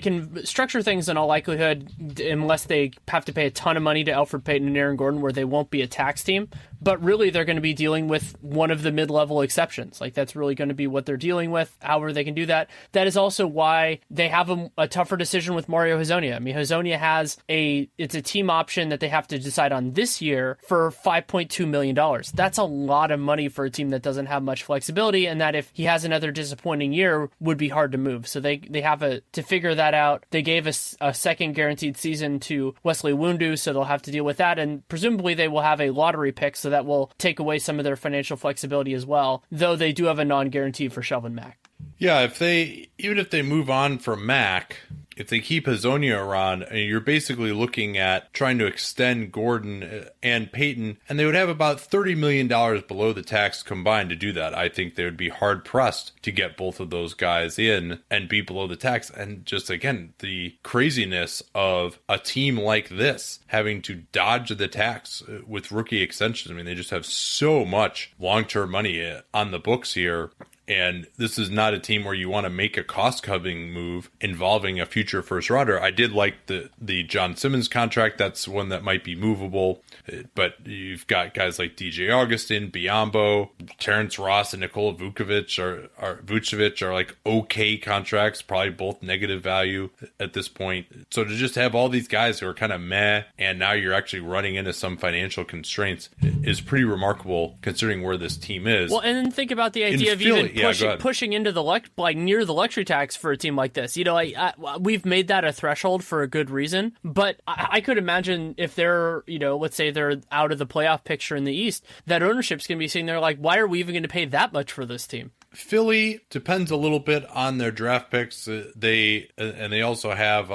can structure things in all likelihood unless they have to pay a ton of money to Elfrid Payton and Aaron Gordon where they won't be a tax team. But really, they're going to be dealing with one of the mid-level exceptions. Like, that's really going to be what they're dealing with, however they can do that. That is also why they have a tougher decision with Mario Hezonja. I mean, Hezonja has it's a team option that they have to decide on this year for $5.2 million. That's a lot of money for a team that doesn't have much flexibility, and that if he has another disappointing year, would be hard to move. So they have to figure that out. They gave a second guaranteed season to Wesley Wundu, so they'll have to deal with that. And presumably they will have a lottery pick, so that will take away some of their financial flexibility as well, though they do have a non-guarantee for Shelvin Mack. Yeah, even if they move on from Mack, if they keep Hezonja around, you're basically looking at trying to extend Gordon and Payton, and they would have about $30 million below the tax combined to do that. I think they would be hard-pressed to get both of those guys in and be below the tax. And just, again, the craziness of a team like this having to dodge the tax with rookie extensions. I mean, they just have so much long-term money on the books here. And this is not a team where you want to make a cost-cutting move involving a future first-rounder. I did like the John Simmons contract. That's one that might be movable. But you've got guys like DJ Augustin, Biyombo, Terrence Ross, and Nikola Vucevic are like okay contracts, probably both negative value at this point. So to just have all these guys who are kind of meh, and now you're actually running into some financial constraints is pretty remarkable considering where this team is. Well, and then think about the idea of Philly, even pushing into the near the luxury tax for a team like this. You know, we've made that a threshold for a good reason, but I could imagine if they're, let's say they're out of the playoff picture in the East, that ownership's going to be sitting there like, why are we even going to pay that much for this team? Philly depends a little bit on their draft picks. They also have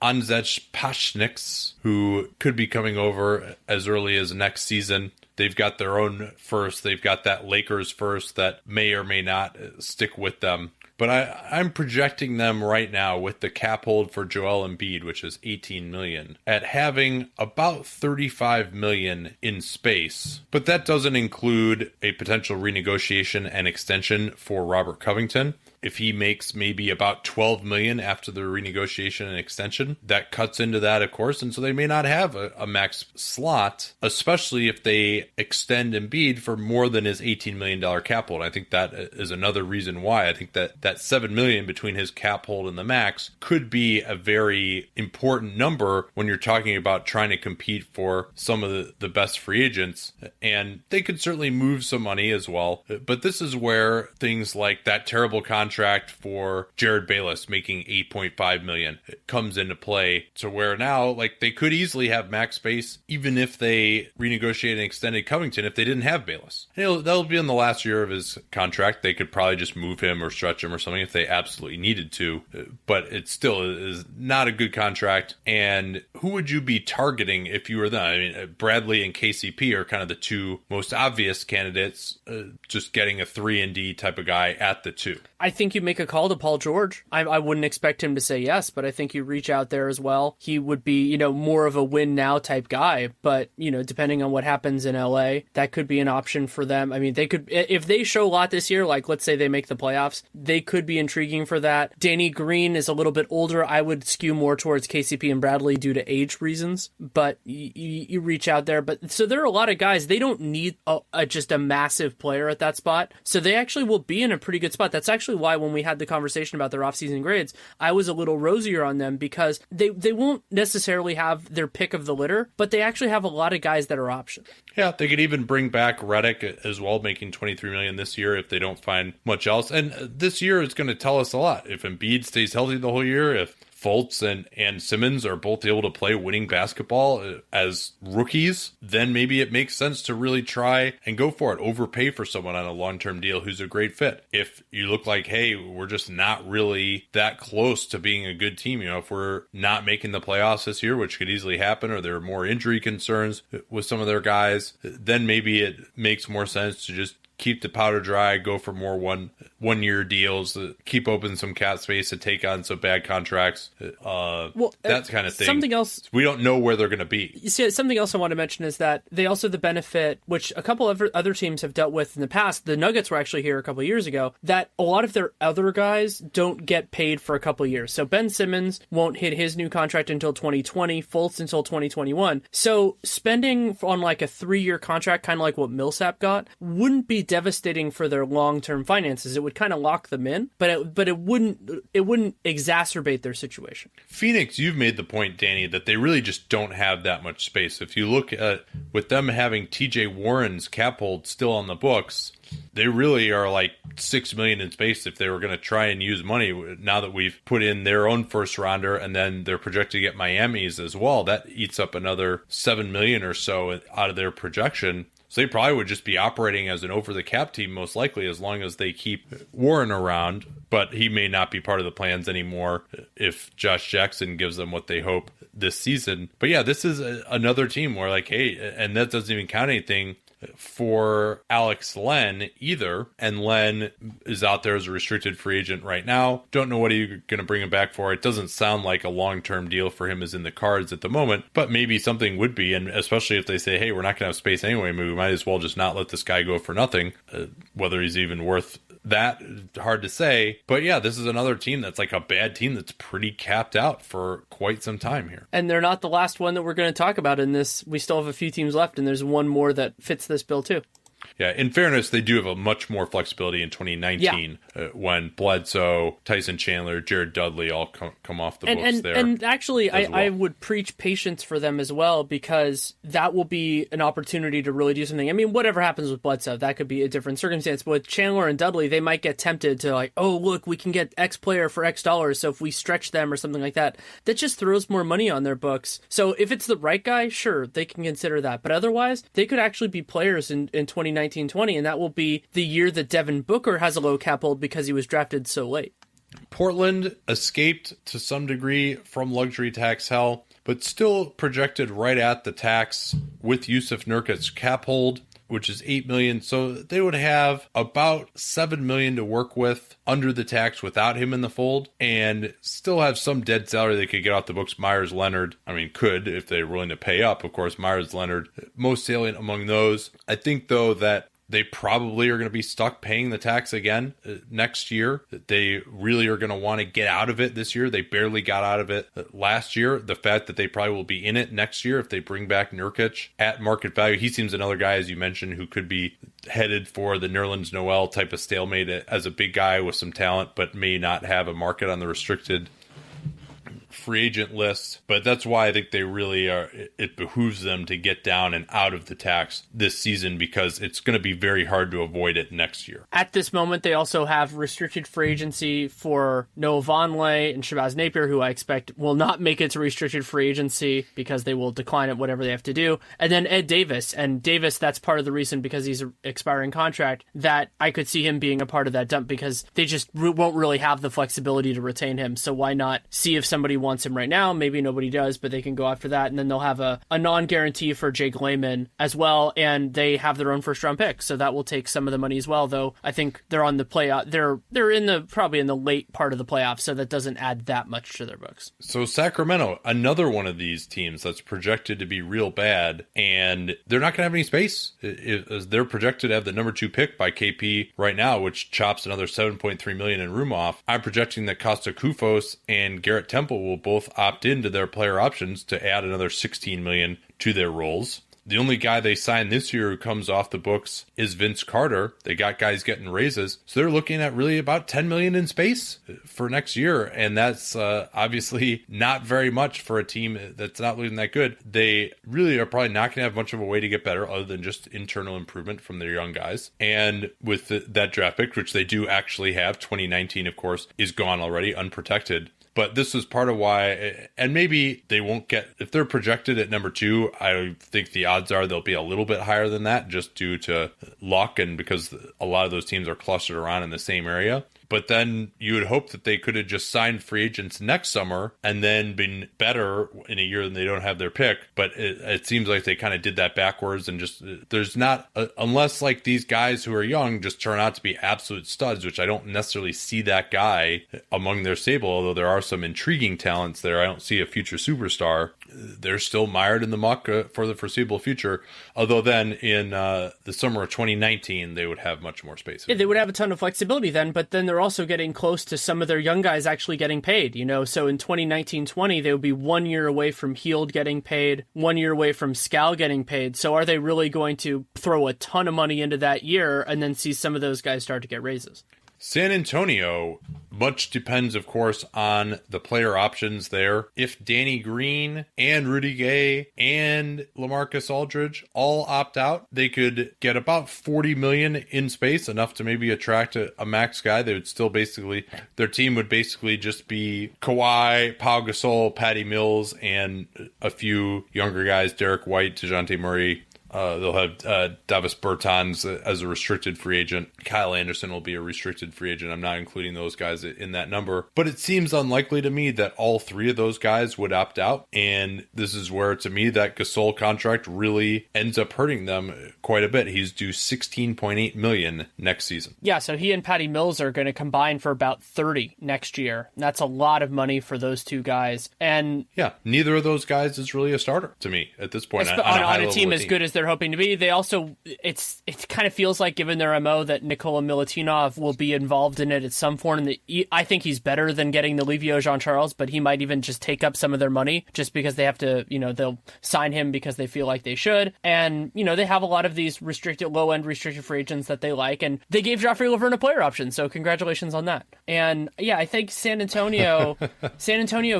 Anzec Pashniks, who could be coming over as early as next season. They've got their own first. They've got that Lakers first that may or may not stick with them. But I'm projecting them right now with the cap hold for Joel Embiid, which is $18 million, at having about $35 million in space. But that doesn't include a potential renegotiation and extension for Robert Covington. If he makes maybe about $12 million after the renegotiation and extension, that cuts into that, of course. And so they may not have a max slot, especially if they extend Embiid for more than his $18 million cap hold. I think that is another reason why. I think that $7 million between his cap hold and the max could be a very important number when you're talking about trying to compete for some of the best free agents. And they could certainly move some money as well. But this is where things like that terrible contract for Jared Bayless making $8.5 million comes into play, to where now they could easily have max space even if they renegotiated and extended Covington if they didn't have Bayless. That'll be in the last year of his contract. They could probably just move him or stretch him or something if they absolutely needed to, but it still is not a good contract. And who would you be targeting if you were them? I mean, Bradley and KCP are kind of the two most obvious candidates, just getting a 3-and-D type of guy at the 2. I think you make a call to Paul George. I wouldn't expect him to say yes, but I think you reach out there as well. He would be, more of a win now type guy, but, depending on what happens in LA, that could be an option for them. I mean, they could, if they show a lot this year, like let's say they make the playoffs, they could be intriguing for that. Danny Green is a little bit older. I would skew more towards KCP and Bradley due to age reasons, but you reach out there. But so there are a lot of guys, they don't need just a massive player at that spot. So they actually will be in a pretty good spot. That's actually why when we had the conversation about their offseason grades, I was a little rosier on them because they won't necessarily have their pick of the litter, but they actually have a lot of guys that are options. Yeah, they could even bring back Redick as well, making $23 million this year if they don't find much else. And this year is going to tell us a lot. If Embiid stays healthy the whole year, if Fultz and Simmons are both able to play winning basketball as rookies, then maybe it makes sense to really try and go for it. Overpay for someone on a long-term deal who's a great fit. If you look like, hey, we're just not really that close to being a good team, if we're not making the playoffs this year, which could easily happen, or there are more injury concerns with some of their guys, then maybe it makes more sense to just keep the powder dry, go for more one-year deals, keep open some cap space to take on some bad contracts, that kind of thing. Something else, we don't know where they're going to be. You see, something else I want to mention is that they also have the benefit, which a couple of other teams have dealt with in the past. The Nuggets were actually here a couple of years ago, that a lot of their other guys don't get paid for a couple of years. So Ben Simmons won't hit his new contract until 2020, Fultz until 2021. So spending on like a 3-year contract, kind of like what Millsap got, wouldn't be devastating for their long-term finances. It would kind of lock them in, but it wouldn't exacerbate their situation. Phoenix, you've made the point, Danny, that they really just don't have that much space. If you look at with them having TJ Warren's cap hold still on the books, they really are like $6 million in space if they were going to try and use money. Now that we've put in their own first rounder and then they're projected to get Miami's as well, that eats up another $7 million or so out of their projection. So they probably would just be operating as an over-the-cap team, most likely, as long as they keep Warren around. But he may not be part of the plans anymore if Josh Jackson gives them what they hope this season. But yeah, this is another team where like, hey, and that doesn't even count anything for Alex Len either. And Len is out there as a restricted free agent right now. Don't know what you're going to bring him back for. It doesn't sound like a long-term deal for him is in the cards at the moment, but maybe something would be. And especially if they say, hey, we're not going to have space anyway, maybe we might as well just not let this guy go for nothing. Whether he's even worth that, hard to say. But yeah, this is another team that's like a bad team that's pretty capped out for quite some time here. And they're not the last one that we're going to talk about in this. We still have a few teams left, and there's one more that fits this bill too. Yeah, in fairness, they do have a much more flexibility in 2019 when Bledsoe, Tyson Chandler, Jared Dudley all come off the books there. And actually, I would preach patience for them as well, because that will be an opportunity to really do something. I mean, whatever happens with Bledsoe, that could be a different circumstance. But with Chandler and Dudley, they might get tempted to like, oh, look, we can get X player for X dollars. So if we stretch them or something like that, that just throws more money on their books. So if it's the right guy, sure, they can consider that. But otherwise, they could actually be players in 2019-20, and that will be the year that Devin Booker has a low cap hold because he was drafted so late. Portland escaped to some degree from luxury tax hell, but still projected right at the tax with Yusuf Nurkic's cap hold, which is $8 million. So they would have about $7 million to work with under the tax without him in the fold, and still have some dead salary they could get off the books. Myers Leonard, could if they're willing to pay up. Of course, Myers Leonard, most salient among those. I think, though, that they probably are going to be stuck paying the tax again next year. They really are going to want to get out of it this year. They barely got out of it last year. The fact that they probably will be in it next year if they bring back Nurkic at market value. He seems another guy, as you mentioned, who could be headed for the Nerlens Noel type of stalemate as a big guy with some talent, but may not have a market on the restricted free agent list. But that's why I think they really are, it behooves them to get down and out of the tax this season, because it's going to be very hard to avoid it next year. At this moment, they also have restricted free agency for Noah Vonleh and Shabazz Napier, who I expect will not make it to restricted free agency because they will decline it, whatever they have to do. And then Ed Davis. And Davis, that's part of the reason, because he's an expiring contract, that I could see him being a part of that dump, because they just won't really have the flexibility to retain him. So why not see if somebody wants him right now. Maybe nobody does, but they can go after that. And then they'll have a non-guarantee for Jake Layman as well. And they have their own first round pick. So that will take some of the money as well, though I think they're on the playoff. They're in the probably in the late part of the playoffs. So that doesn't add that much to their books. So Sacramento, another one of these teams that's projected to be real bad, and they're not going to have any space. They're projected to have the number 2 pick by KP right now, which chops another $7.3 million in room off. I'm projecting that Costa Koufos and Garrett Temple will both opt into their player options to add another $16 million to their roles. The only guy they signed this year who comes off the books is Vince Carter. They got guys getting raises. So they're looking at really about $10 million in space for next year. And that's obviously not very much for a team that's not looking that good. They really are probably not going to have much of a way to get better other than just internal improvement from their young guys. And with that draft pick, which they do actually have, 2019, of course, is gone already, unprotected. But this is part of why, and maybe they won't get, if they're projected at number 2, I think the odds are they'll be a little bit higher than that just due to luck and because a lot of those teams are clustered around in the same area. But then you would hope that they could have just signed free agents next summer and then been better in a year than they don't have their pick. But it seems like they kind of did that backwards and just there's not, unless like these guys who are young just turn out to be absolute studs, which I don't necessarily see that guy among their stable, although there are some intriguing talents there. I don't see a future superstar. They're still mired in the muck for the foreseeable future. Although then in the summer of 2019, they would have much more space. Yeah, they would have a ton of flexibility then, but then they're also getting close to some of their young guys actually getting paid, So in 2019-20, they would be 1 year away from Heald getting paid, 1 year away from Scal getting paid. So are they really going to throw a ton of money into that year and then see some of those guys start to get raises? San Antonio, much depends, of course, on the player options there. If Danny Green and Rudy Gay and LaMarcus Aldridge all opt out, they could get about $40 million in space, enough to maybe attract a max guy. They would still basically, their team would basically just be Kawhi, Pau Gasol, Patty Mills, and a few younger guys, Derek White, DeJounte Murray. They'll have Davis Bertans as a restricted free agent. Kyle Anderson will be a restricted free agent. I'm not including those guys in that number. But it seems unlikely to me that all 3 of those guys would opt out. And this is where, to me, that Gasol contract really ends up hurting them quite a bit. He's due $16.8 million next season. Yeah, so he and Patty Mills are going to combine for about 30 next year. That's a lot of money for those 2 guys. And yeah, neither of those guys is really a starter to me at this point. On a team as good as they're hoping to be. They also, it kind of feels like, given their MO, that Nikola Milutinov will be involved in it at some point. I think he's better than getting the Livio Jean-Charles, but he might even just take up some of their money just because they have to, they'll sign him because they feel like they should. And, they have a lot of these low-end restricted free agents that they like, and they gave Joffrey Laverne a player option, so congratulations on that. And yeah, I think San Antonio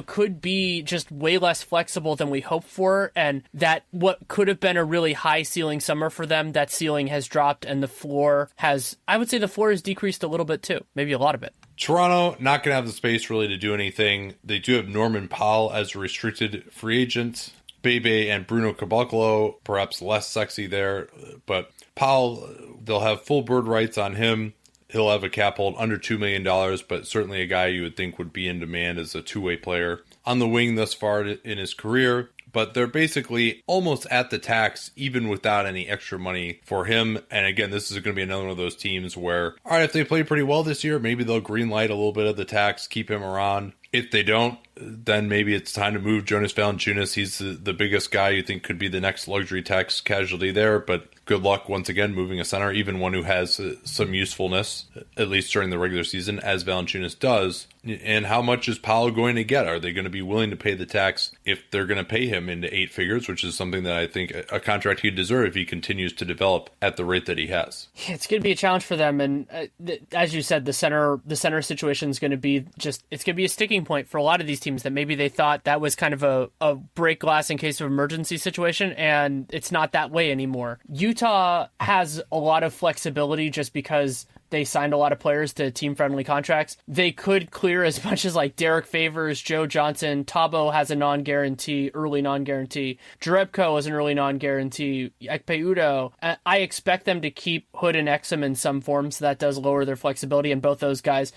could be just way less flexible than we hoped for, and that what could have been a really high ceiling summer for them, that ceiling has dropped, and the floor has decreased a little bit too, maybe a lot of it. Toronto, not going to have the space really to do anything. They do have Norman Powell as a restricted free agent. Bebe and Bruno Caboclo, perhaps less sexy there, but Powell, they'll have full bird rights on him. He'll have a cap hold under $2 million, but certainly a guy you would think would be in demand as a two-way player on the wing thus far in his career. But they're basically almost at the tax, even without any extra money for him. And again, this is going to be another one of those teams where, all right, if they play pretty well this year, maybe they'll green light a little bit of the tax, keep him around. If they don't, then maybe it's time to move Jonas Valanciunas. He's the biggest guy you think could be the next luxury tax casualty there, but good luck once again moving a center, even one who has some usefulness, at least during the regular season, as Valanciunas does. And how much is Powell going to get? Are they going to be willing to pay the tax if they're going to pay him into 8 figures, which is something that I think a contract he'd deserve if he continues to develop at the rate that he has? It's going to be a challenge for them, and as you said, the center situation is going to be it's going to be a sticking point for a lot of these teams that maybe they thought that was kind of a break glass in case of emergency situation, and it's not that way anymore. Utah has a lot of flexibility just because they signed a lot of players to team-friendly contracts. They could clear as much as like Derek Favors, Joe Johnson. Tabo has a non-guarantee, early non-guarantee. Jerebko is an early non-guarantee. Ekpe Udo. I expect them to keep Hood and Exum in some form, so that does lower their flexibility. And both those guys,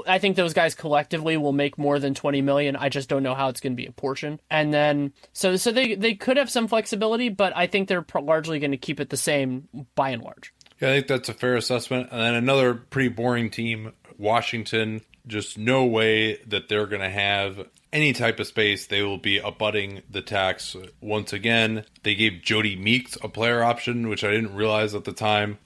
I think those guys collectively will make more than $20 million. I just don't know how it's going to be apportioned. And then, so they could have some flexibility, but I think they're largely going to keep it the same by and large. Yeah, I think that's a fair assessment. And then another pretty boring team, Washington. Just no way that they're going to have any type of space. They will be abutting the tax once again. They gave Jody Meeks a player option, which I didn't realize at the time.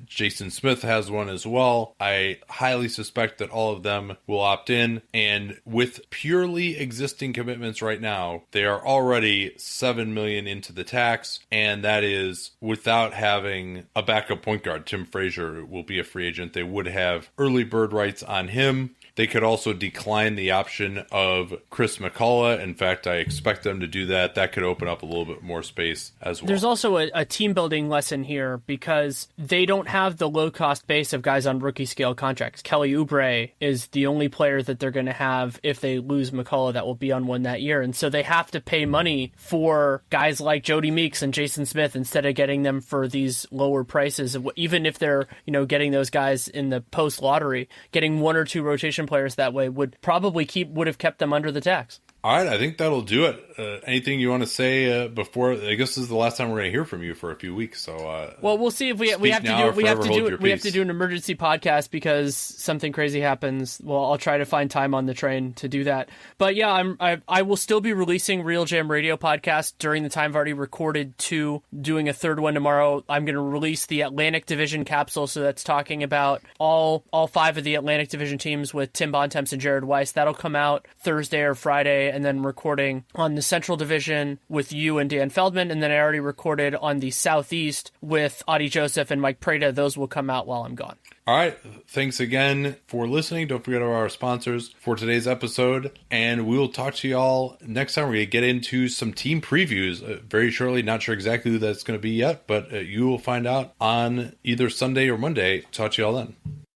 Jason Smith has one as well. I highly suspect that all of them will opt in. And with purely existing commitments right now, they are already $7 million into the tax. And that is without having a backup point guard. Tim Frazier will be a free agent. They would have early bird rights on him. They could also decline the option of Chris McCullough. In fact, I expect them to do that. That could open up a little bit more space as well. There's also a team building lesson here because they don't have the low cost base of guys on rookie scale contracts. Kelly Oubre is the only player that they're going to have if they lose McCullough that will be on one that year. And so they have to pay money for guys like Jody Meeks and Jason Smith instead of getting them for these lower prices. Even if they're, getting those guys in the post lottery, getting one or two rotation players that way would have kept them under the tax. All right, I think that'll do it. Anything you want to say before? I guess this is the last time we're going to hear from you for a few weeks. So, well, we'll see if we have to do an emergency podcast because something crazy happens. Well, I'll try to find time on the train to do that. But yeah, I will still be releasing Real Jam Radio podcast during the time I've already recorded 2, doing a third one tomorrow. I'm going to release the Atlantic Division capsule, so that's talking about all 5 of the Atlantic Division teams with Tim Bontemps and Jared Weiss. That'll come out Thursday or Friday. And then recording on the Central Division with you and Dan Feldman. And then I already recorded on the Southeast with Adi Joseph and Mike Prada. Those will come out while I'm gone. All right. Thanks again for listening. Don't forget our sponsors for today's episode. And we will talk to y'all next time. We're going to get into some team previews very shortly. Not sure exactly who that's going to be yet, but you will find out on either Sunday or Monday. Talk to y'all then.